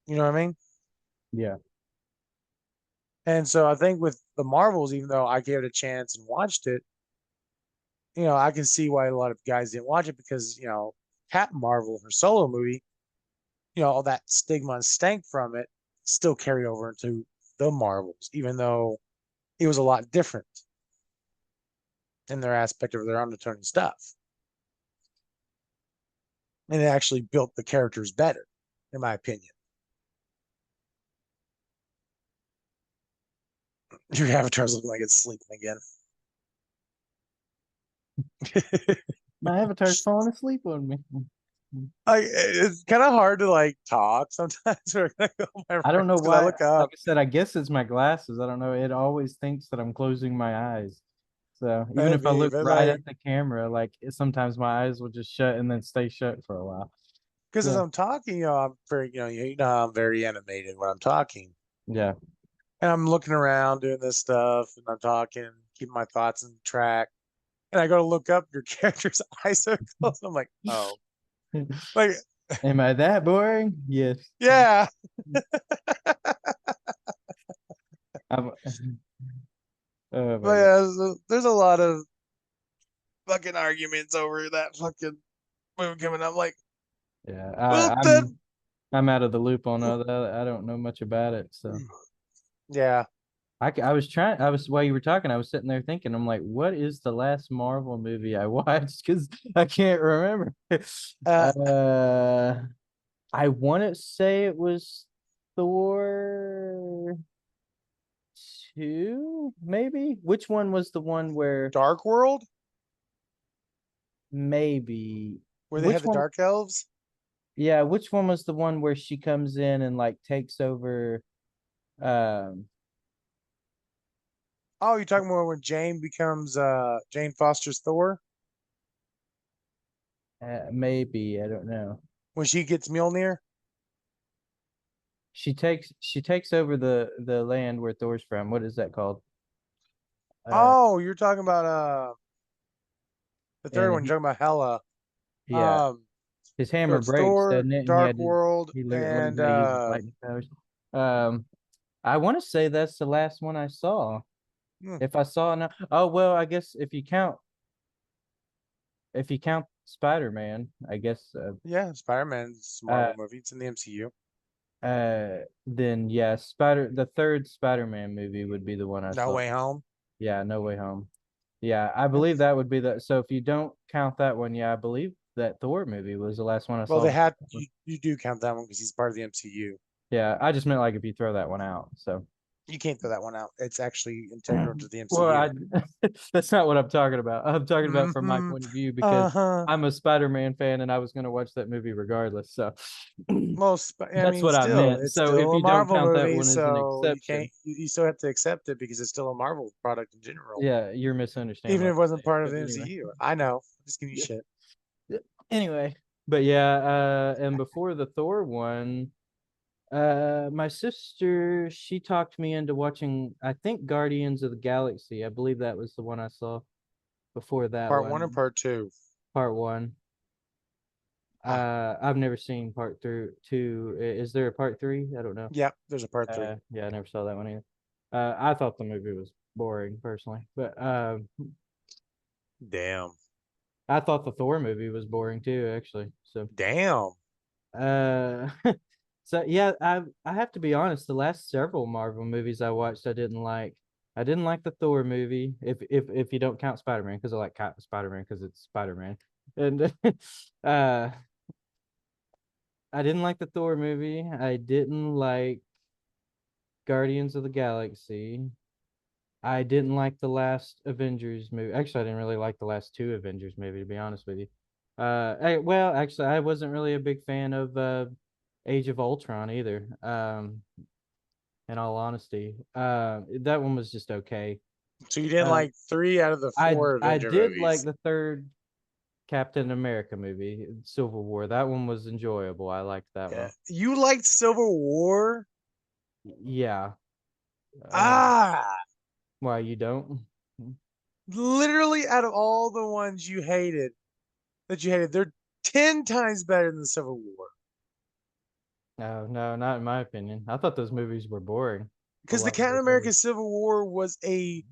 You know what I mean? Yeah. And so I think with the Marvels, even though I gave it a chance and watched it, I can see why a lot of guys didn't watch it because, Captain Marvel, her solo movie, all that stigma and stank from it still carried over into the Marvels, even though it was a lot different in their aspect of their undertone and stuff. And it actually built the characters better, in my opinion. Your avatar's looking like it's sleeping again. My avatar's falling asleep on me. It's kind of hard to like talk sometimes because I don't know I why. look up Like I said, I guess it's my glasses. I don't know. It always thinks that I'm closing my eyes. So even if I maybe, look but right like at the camera, like sometimes my eyes will just shut and then stay shut for a while. because as So I'm talking, I'm very, I'm very animated when I'm talking, yeah. and I'm looking around doing this stuff, and I'm talking, keeping my thoughts in track, and I go to look up, your character's eyes are closed. I'm like, oh, like, Am I that boring? Yes. yeah, I'm, oh but my God. yeah, there's a lot of fucking arguments over that fucking movie coming up. Like, Yeah. well, I'm out of the loop on all that. I don't know much about it. So yeah, I was trying, I was, while you were talking, I was sitting there thinking, I'm like, what is the last Marvel movie I watched? Because I can't remember. uh, uh, I want to say it was Thor 2, maybe. Which one was the one where Dark World, maybe where they which had the one? Dark Elves. Yeah, which one was the one where she comes in and like takes over? Um, Oh, you're talking about when Jane becomes Jane Foster's Thor maybe I don't know. when she gets Mjolnir. She takes over the land where Thor's from. What is that called? Uh, Oh, you're talking about the third and one. You're talking about Hela. yeah, Um, his so hammer it's breaks, Thor, doesn't it? And Dark World, he learns and how to use his lightning powers. Um, I want to say that's the last one I saw. hmm, If I saw no, oh well, I guess if you count Spider-Man, I guess yeah, Spider-Man's a uh Marvel movie. It's in the MCU. then yeah, the third Spider-Man movie would be the one I No saw. Way Home. Yeah, No Way Home. Yeah, I believe It's, that would be the, so if you don't count that one, yeah, I believe that Thor movie was the last one I well, saw. you do count that one because he's part of the MCU. Yeah, I just meant like if you throw that one out. So You can't throw that one out. It's actually integral to the well, MCU. that's not what I'm talking about. I'm talking about from my Mm-hmm. point of view because Uh-huh. I'm a Spider-Man fan and I was going to watch that movie regardless. So I that's mean, what I still, meant. it's So if still a you don't Marvel count that movie, one as an so you exception, can't. You still have to accept it because it's still a Marvel product in general, yeah, you're misunderstanding even what if it I'm wasn't saying. part of But the anyway, MCU. I know. Just give you shit. anyway, but yeah, and before the Thor one, my sister, she talked me into watching, I think, Guardians of the Galaxy. I believe that was the one I saw before that Part one or one, part two? part one. Ah, I've never seen part through two. Is there a part three? I don't know. yeah. There's a part three. Yeah, I never saw that one either. I thought the movie was boring personally, but Damn. I thought the Thor movie was boring too, actually. So Damn. uh, so yeah, I have to be honest. The last several Marvel movies I watched, I didn't like. I didn't like the Thor movie, if you don't count Spider Man, because I like Spider Man because it's Spider Man, and uh, I didn't like the Thor movie. I didn't like Guardians of the Galaxy. I didn't like the last Avengers movie. Actually, I didn't really like the last two Avengers movie, to be honest with you. Well, actually, I wasn't really a big fan of Age of Ultron either. In all honesty, that one was just okay. So you didn't Uh, like 3 out of the 4 I Avenger did like movies. the third Captain America movie, Civil War. That one was enjoyable. I liked that Yeah. one. You liked Civil War? Yeah. Uh, Ah, why you don't? literally out of all the ones you hated, they're 10 times better than the Civil War. No, no, not in my opinion. I thought those movies were boring. A Because the lot of Captain those movies. America Civil War was a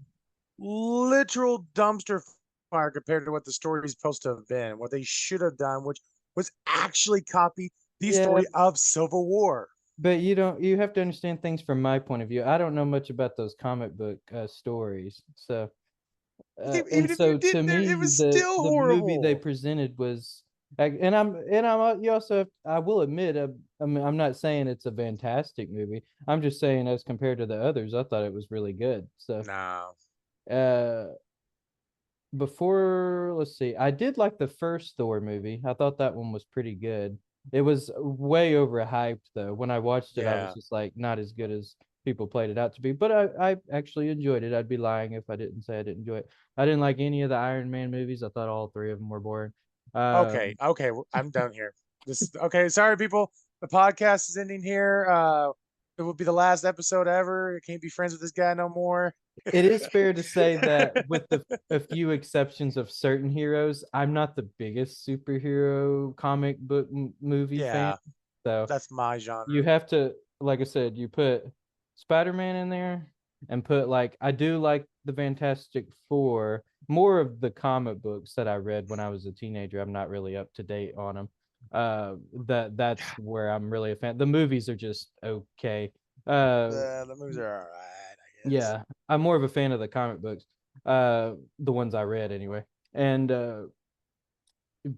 literal dumpster fire compared to what the story is supposed to have been, what they should have done, which was actually copy the Yeah, story of Civil War. but you have to understand things from my point of view. I don't know much about those comic book stories. So, and Even if you so to didn't, it me, was still the movie they horrible. presented was, and I'm you also I will admit, I'm not saying it's a fantastic movie. I'm just saying as compared to the others, I thought it was really good. So, No. uh, before let's see, I did like the first Thor movie. I thought that one was pretty good. It was way overhyped though. When I watched it, I was Yeah. just like not as good as people played it out to be. But I actually enjoyed it. I'd be lying if I didn't say I didn't enjoy it. I didn't like any of the Iron Man movies. I thought all three of them were boring. Okay. Um, Okay. I'm done here. This okay. Sorry, people. The podcast is ending here. It will be the last episode ever. I can't be friends with this guy no more. it is fair to say that with the a few exceptions of certain heroes, I'm not the biggest superhero comic book movie fan. Yeah, So that's my you genre. have to, like I said, you put Spider-Man in there and put like I do like the Fantastic Four, more of the comic books that I read when I was a teenager. I'm not really up to date on them. That's where I'm really a fan. The movies are just okay. Uh The movies are all right, I guess. yeah, I'm more of a fan of the comic books. The ones I read anyway. And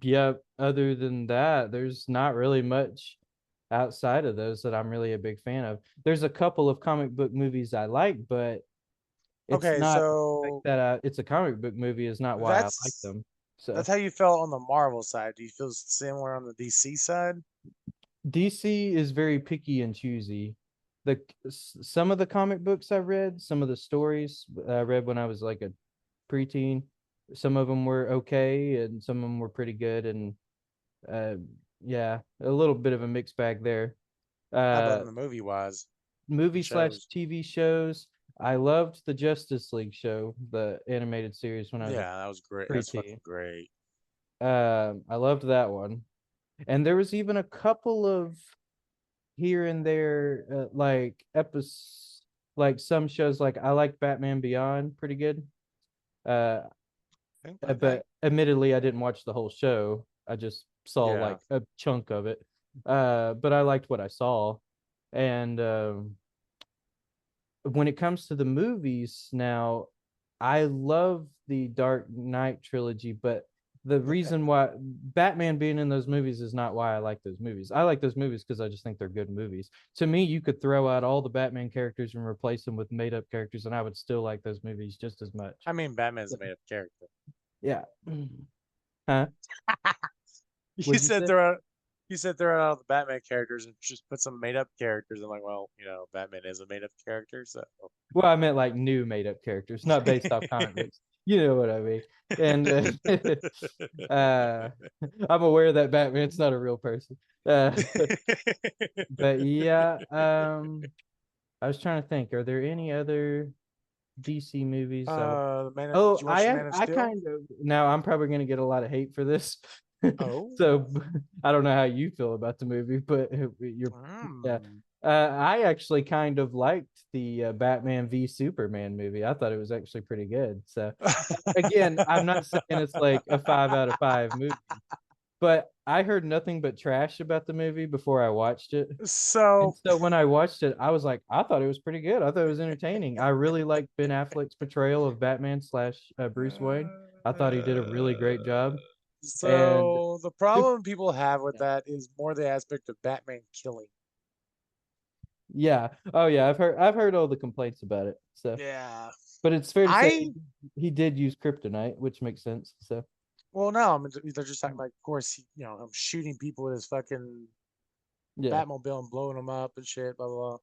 yeah, other than that, there's not really much outside of those that I'm really a big fan of. There's a couple of comic book movies I like, but it's Okay, not like so that. It's a comic book movie is not why I like that's them. So that's how you felt on the Marvel side. Do you feel similar on the DC side? DC is very picky and choosy. Some of the comic books I read, some of the stories I read when I was like a preteen, some of them were okay, and some of them were pretty good, and uh, yeah, a little bit of a mixed bag there. How about Uh, in the movie wise movie and slash shows? TV shows. I loved the Justice League show, the animated series when I was a Yeah, that was great. That's preteen. fucking great. I loved that one, and there was even a couple of here and there, like episodes, like some shows. Like I like Batman Beyond, pretty good. Uh, Okay. but admittedly, I didn't watch the whole show. I just saw Yeah. like a chunk of it. But I liked what I saw, and when it comes to the movies now, I love the Dark Knight trilogy, but the reason why Batman being in those movies is not why I like those movies. I like those movies because I just think they're good movies. To me, you could throw out all the Batman characters and replace them with made up characters, and I would still like those movies just as much. I mean, Batman's a made up character. Yeah. Huh? You What'd you said say? throw out, you said throw out all the Batman characters and just put some made up characters. I'm like, well, Batman is a made up character, so. Well, I meant like new made up characters, not based off comic books. You know what I mean? And uh, I'm aware that Batman's not a real person. But yeah, I was trying to think. Are there any other DC movies? Did Oh, you watch the Man of I Steel? kind of now. I'm probably gonna get a lot of hate for this. Oh, So I don't know how you feel about the movie, but you're yeah. mm. I actually kind of liked the Batman v Superman movie. I thought it was actually pretty good. So again, I'm not saying it's like a 5 out of 5 movie, but I heard nothing but trash about the movie before I watched it. And So, so when I watched it, I was like, I thought it was pretty good. I thought it was entertaining. I really liked Ben Affleck's portrayal of Batman slash Bruce Wayne. I thought he did a really great job. And so the Sup- problem people have with that is more the aspect of Batman killing. yeah, oh yeah, I've heard all the complaints about it. So Yeah. But it's fair to say I he did use kryptonite, which makes sense. So well, no, I mean they're just talking like, of course, I'm shooting people with his fucking yeah, Batmobile and blowing them up and shit, blah blah blah.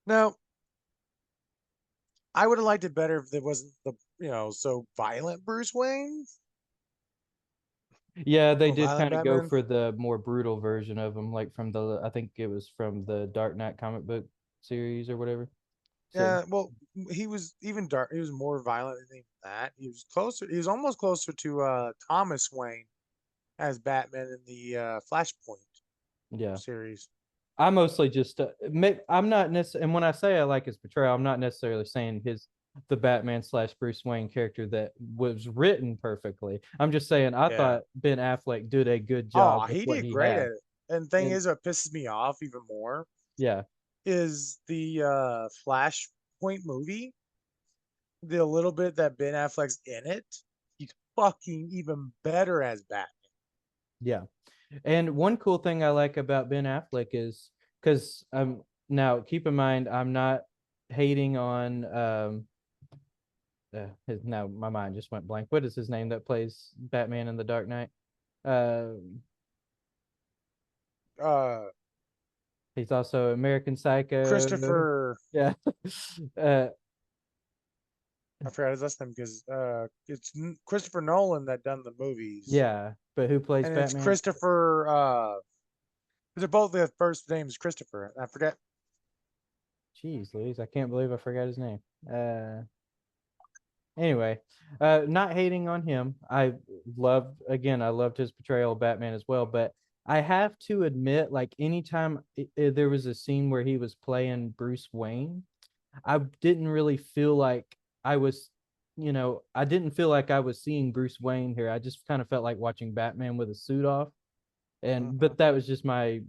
Now, I would have liked it better if there wasn't the so violent Bruce Wayne, yeah, they more did violent kind of go Batman. for the more brutal version of him, like from the I think it was from the Dark Knight comic book series or whatever. So Yeah, well, he was even dark. He was more violent than even that. He was closer. He was almost closer to Thomas Wayne as Batman in the Flashpoint yeah, series. I mostly just I'm not necessarily, and when I say I like his portrayal, I'm not necessarily saying the Batman slash Bruce Wayne character that was written perfectly. I'm just saying I Yeah. thought Ben Affleck did a good job Oh, with he what did he great had, at it. And the thing and is, what pisses me off even more yeah, is the Flashpoint movie. The little bit that Ben Affleck's in it, he's fucking even better as Batman. yeah. And one cool thing I like about Ben Affleck is because now keep in mind I'm not hating on now my mind just went blank. What is his name that plays Batman in the Dark Knight? Uh, Uh, he's also American Psycho. Christopher, Yeah. uh, I forgot his last name because it's Christopher Nolan that done the movies, yeah, but who plays and it's Batman? Christopher. They're both their first names Christopher. I forget. Jeez, Louise, I can't believe I forgot his name. Anyway, not hating on him. I loved his portrayal of Batman as well, but I have to admit, like anytime there was a scene where he was playing Bruce Wayne, I didn't really feel like I was, I didn't feel like I was seeing Bruce Wayne here. I just kind of felt like watching Batman with a suit off. And Mm-hmm. but that was just my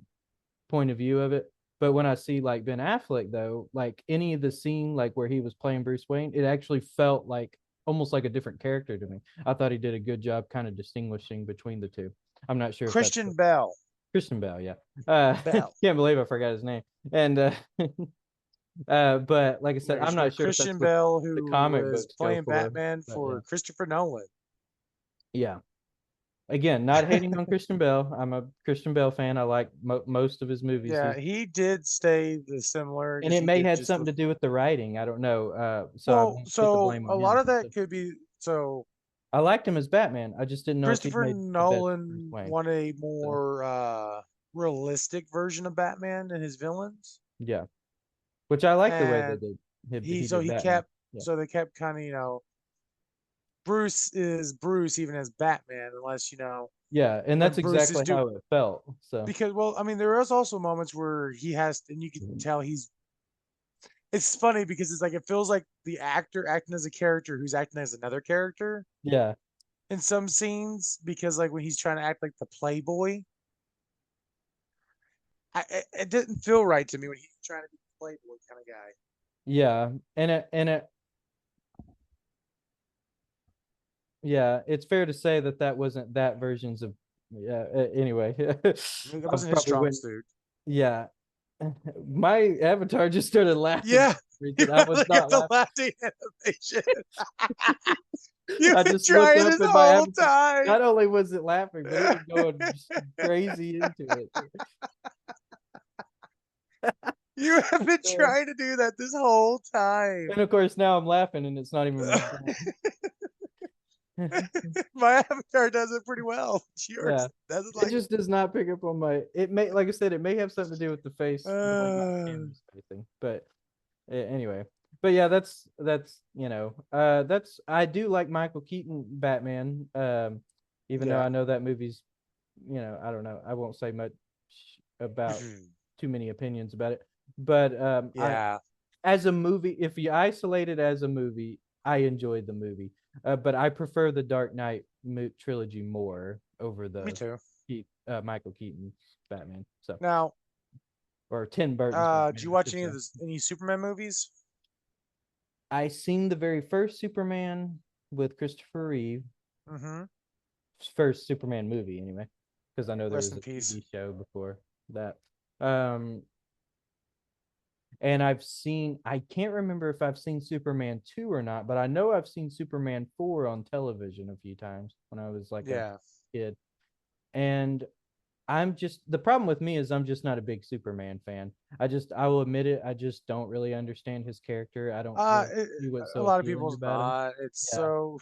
point of view of it. But when I see like Ben Affleck though, like any of the scene like where he was playing Bruce Wayne, it actually felt like almost like a different character to me. I thought he did a good job kind of distinguishing between the two. I'm not sure if that's Christian Bell. Christian Bale, yeah. Bell. Can't believe I forgot his name. And but like I said, No, you I'm should go not sure if that's Christian what Bell, the who comic was books go playing for. Batman But yeah. for Christopher Nolan. Yeah. Again, not hating on Christian Bale. I'm a Christian Bale fan. I like most of his movies. Yeah, he did stay the similar And because it he may did have just something the to do with the writing. I don't know. So I well. won't put the So blame a on lot him. of that So could be so. I liked him as Batman. I just didn't know if he Christopher made the best Bruce Nolan Wayne. wanted a So more realistic version of Batman and his villains, yeah, which I like the way they and did. he He so did he Batman. kept Yeah, so they kept kind of Bruce is Bruce even as Batman unless yeah, and when that's Bruce is exactly do how it felt. So because well I mean there is also moments where he has and you can tell he's it's funny because it's like it feels like the actor acting as a character who's acting as another character yeah, in some scenes because like when he's trying to act like the playboy it didn't feel right to me when he's trying to be the playboy kind of guy. yeah, and it yeah, it's fair to say that that wasn't that versions of yeah. Anyway, I mean, that I wasn't his probably strong went suit. yeah. My avatar just started laughing Yeah, for some you reason. I was gotta get not the laughing. laughing animation. You've I been just looked trying up this and my whole avatar. time. Not only was it laughing, but it was going just crazy into it. You have been Uh, trying to do that this whole time. and of course, now I'm laughing, and it's not even my fault. My avatar does it pretty well. Yeah, Yours doesn't it like just does not pick up on my. It may, like I said, it may have something to do with the it. face, like my camera's facing. But anyway, but yeah, that's I do like Michael Keaton Batman. Even though Yeah. I know that movie's, I don't know. I won't say much about too many opinions about it. But I Yeah. as a movie, if you isolate it as a movie, I enjoyed the movie. But I prefer the Dark Knight trilogy more over Me the too. Michael Keaton Batman. So Now, or Tim Burton's did Batman, you I watch should say. any Superman movies? I seen the very first Superman with Christopher Reeve, Mm-hmm. first Superman movie anyway, because I know there Rest was in a peace. TV show before that. Um, And I can't remember if I've seen Superman 2 or not, but I know I've seen Superman 4 on television a few times when I was like a Yeah. kid. And the problem with me is I'm just not a big Superman fan. I will admit it, I just don't really understand his character. I don't really It, see what's a so lot of appealing people's about him. not. It's Yeah. so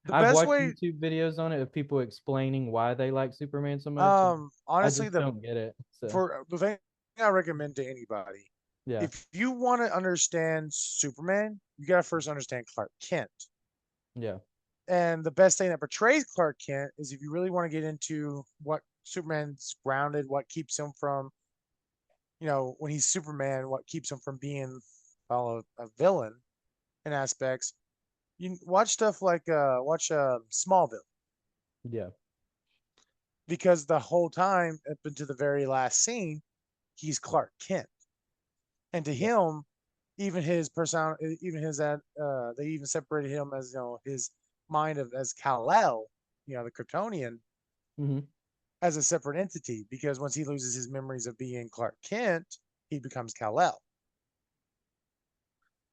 the I've best watched way. YouTube videos on it of people explaining why they like Superman so much, and I Honestly, just the don't get it. So, for the thing I recommend to anybody, yeah. if you want to understand Superman, you gotta first understand Clark Kent. Yeah. And the best thing that portrays Clark Kent is if you really want to get into what Superman's grounded, what keeps him from, when he's Superman, what keeps him from being, well, a villain in aspects. You watch stuff like watch Smallville, Yeah. because the whole time up into the very last scene, he's Clark Kent, and to Yeah. him, even his person, even his they even separated him as his mind of as Kal-El, the Kryptonian, Hmm. as a separate entity, because once he loses his memories of being Clark Kent, he becomes Kal-El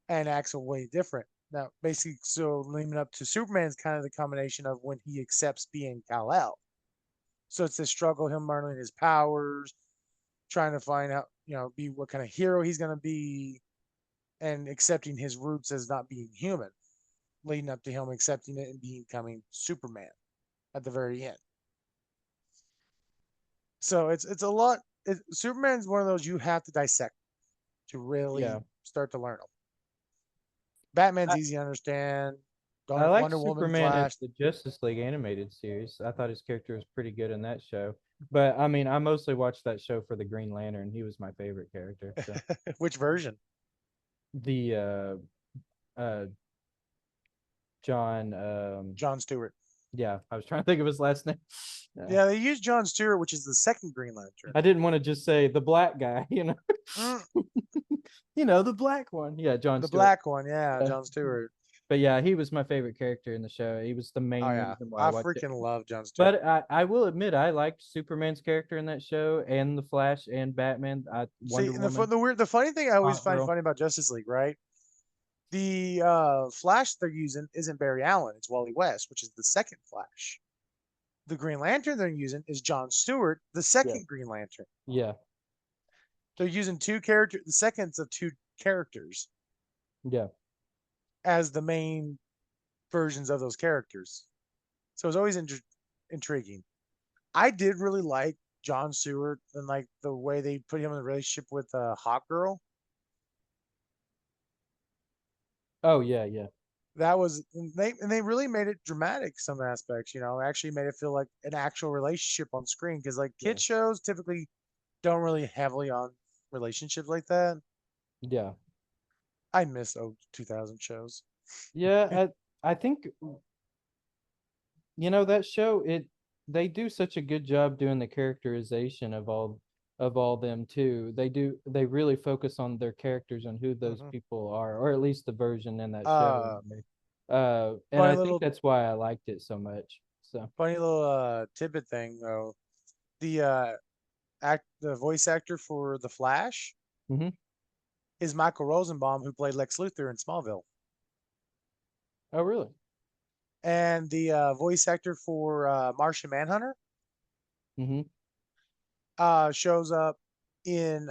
and acts a way different. Now, basically, so leading up to Superman's kind of the combination of when he accepts being Kal-El. So it's the struggle, him learning his powers, trying to find out, be what kind of hero he's going to be, and accepting his roots as not being human, leading up to him accepting it and becoming Superman at the very end. So it's a lot. Superman's one of those you have to dissect to Yeah. really start to learn them. Batman's I, easy to understand. I like Wonder Woman, Superman in Flash. the Justice League animated series. I thought his character was pretty good in that show. But I mean, I mostly watched that show for the Green Lantern. He was my favorite character. So Which version? the uh John John Stewart. yeah, I was trying to think of his last name. Yeah, they used John Stewart, which is the second Green Lantern. I didn't want to just say the black guy, you know. Mm, The black one. Yeah, John the Stewart. black one, yeah, Yeah. John Stewart. But yeah, he was my favorite character in the show. He was the Oh main yeah, reason why I I watched it. freaking love John Stewart. But I will admit I liked Superman's character in that show and the Flash and Batman. See, Wonder and Woman, the funny thing I always Hot find Girl. funny about Justice League, right? The Flash they're using isn't Barry Allen; it's Wally West, which is the second Flash. The Green Lantern they're using is John Stewart, the Yeah. second Green Lantern. Yeah. They're using two characters, the seconds of two characters Yeah. as the main versions of those characters. So it's always intriguing. I did really like John Stewart and like the way they put him in a relationship with Hawk Girl. Oh yeah, yeah. That was they really made it dramatic some aspects. Actually made it feel like an actual relationship on screen, because like Yeah. kid shows typically don't really heavily on relationships like that. Yeah. I miss old 2000 shows. Yeah, I think that show they do such a good job doing the characterization of all them too. They really focus on their characters and who those Hmm. people are, or at least the version in that show Uh, anyway. And funny I think little that's why I liked it so much. So, funny little tidbit thing though. The the voice actor for the Flash mhm. is Michael Rosenbaum, who played Lex Luthor in Smallville, Oh really? and the voice actor for Martian Manhunter Hmm. shows up in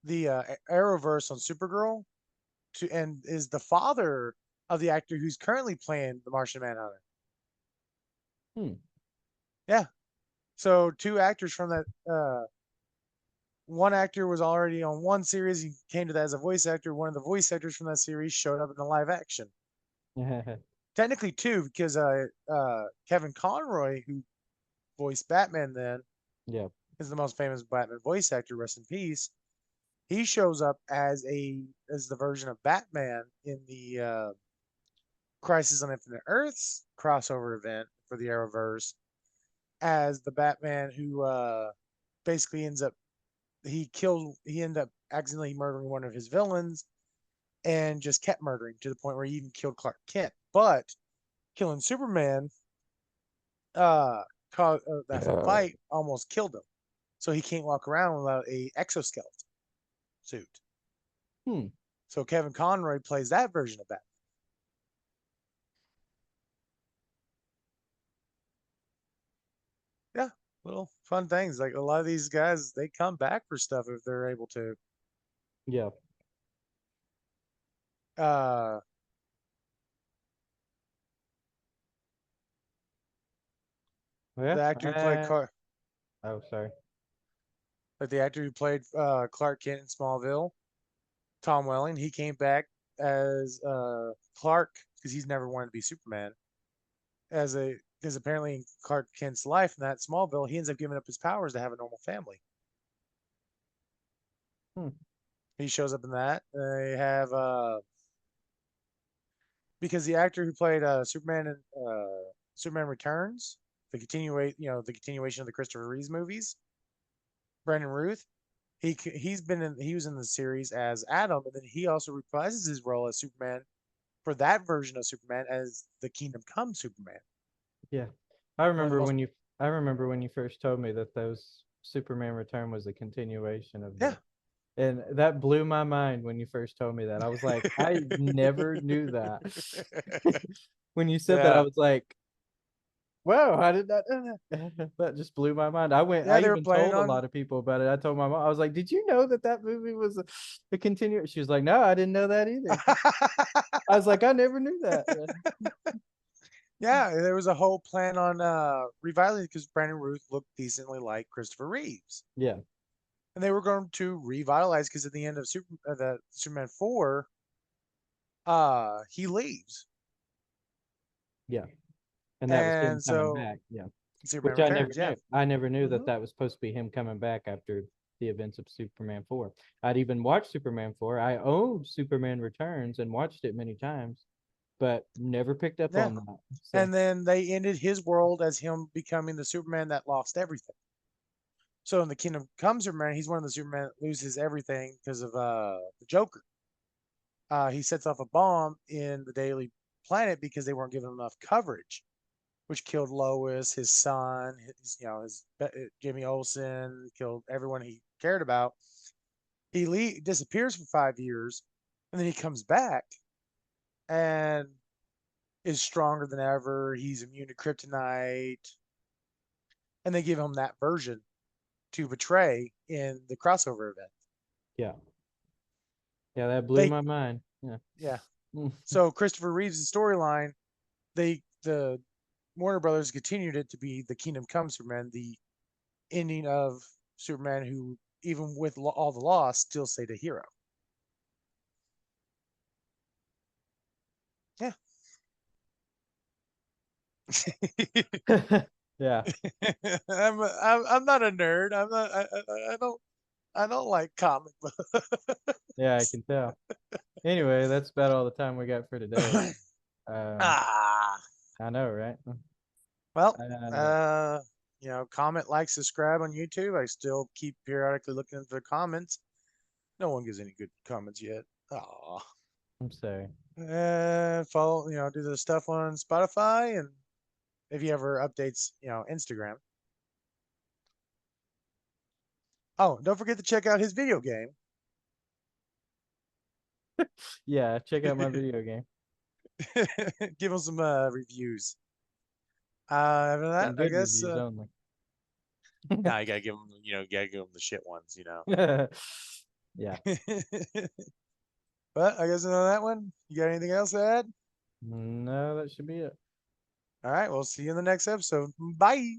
the Arrowverse on Supergirl, and is the father of the actor who's currently playing the Martian Manhunter. Hmm. Yeah, so two actors from that. One actor was already on one series. He came to that as a voice actor. One of the voice actors from that series showed up in the live action. Technically two, because Kevin Conroy, who voiced Batman then, Yeah. is the most famous Batman voice actor. Rest in peace. He shows up as the version of Batman in the Crisis on Infinite Earths crossover event for the Arrowverse, as the Batman who basically he ended up accidentally murdering one of his villains, and just kept murdering to the point where he even killed Clark Kent. But killing Superman, uh, that Yeah. fight almost killed him, so he can't walk around without a exoskeleton. suit. Hmm. So Kevin Conroy plays that version of Batman. Yeah, little fun things. Like a lot of these guys, they come back for stuff if they're able to. Yeah. Uh, Yeah. the actor who played Oh, sorry. like the actor who played Clark Kent in Smallville, Tom Welling, he came back as Clark because he's never wanted to be Superman. As a because apparently in Clark Kent's life in that Smallville, he ends up giving up his powers to have a normal family. Hmm. He shows up in that. They have because the actor who played Superman in Superman Returns, the continuation of the Christopher Reeves movies, Brandon Ruth, he was in the series as Adam, and then he also reprises his role as Superman for that version of Superman as the Kingdom Come Superman. Yeah. One of the most I remember when you first told me that those Superman Return was a continuation of yeah. the and that blew my mind when you first told me that. I was like, I never knew that. When you said that, I Yeah. was like, wow, how did that know that? That just blew my mind. Yeah, I they were even planning told a on lot of people about it. I told my mom, I was like, did you know that that movie was a continue? She was like, no, I didn't know that either. I was like, I never knew that. Yeah, there was a whole plan on revitalizing because Brandon Ruth looked decently like Christopher Reeves. Yeah, And they were going to revitalize because at the end of the Superman 4, he leaves. yeah. And that was him And coming so back. Yeah. Superman Which I never returns, yeah. knew. I never knew that Hmm. that was supposed to be him coming back after the events of Superman 4. I'd even watched Superman 4. I owned Superman Returns and watched it many times, but never picked up Yeah. on that. So, And then they ended his world as him becoming the Superman that lost everything. So in the Kingdom Come Superman, he's one of the Superman that loses everything because of the Joker. He sets off a bomb in the Daily Planet because they weren't giving him enough coverage, which killed Lois, his son, his Jimmy Olsen, killed everyone he cared about. Disappears for 5 years, and then he comes back and is stronger than ever. He's immune to kryptonite, and they give him that version to betray in the crossover event. yeah. Yeah, that blew They my mind. Yeah. yeah. Mm. So Christopher Reeves' storyline, the Warner Brothers continued it to be the Kingdom Come Superman, the ending of Superman who, even with all the loss, still stayed a hero. Yeah. Yeah. I'm not a nerd. I'm not. I don't like comic Yeah, I can tell. Anyway, that's about all the time we got for today. books. Um, Ah. I know, right? Well, Uh, comment, like, subscribe on YouTube. I still keep periodically looking into the comments. No one gives any good comments yet. Aw. I'm sorry. And follow, do the stuff on Spotify, and if he ever updates, Instagram. Oh, don't forget to check out his video game. Yeah, check out my video game. Give him some reviews. After that, Some I good guess. reviews only. Now you gotta give him, gotta give him the shit ones, Yeah. But I guess on that one, you got anything else to add? No, that should be it. All right, we'll see you in the next episode. Bye.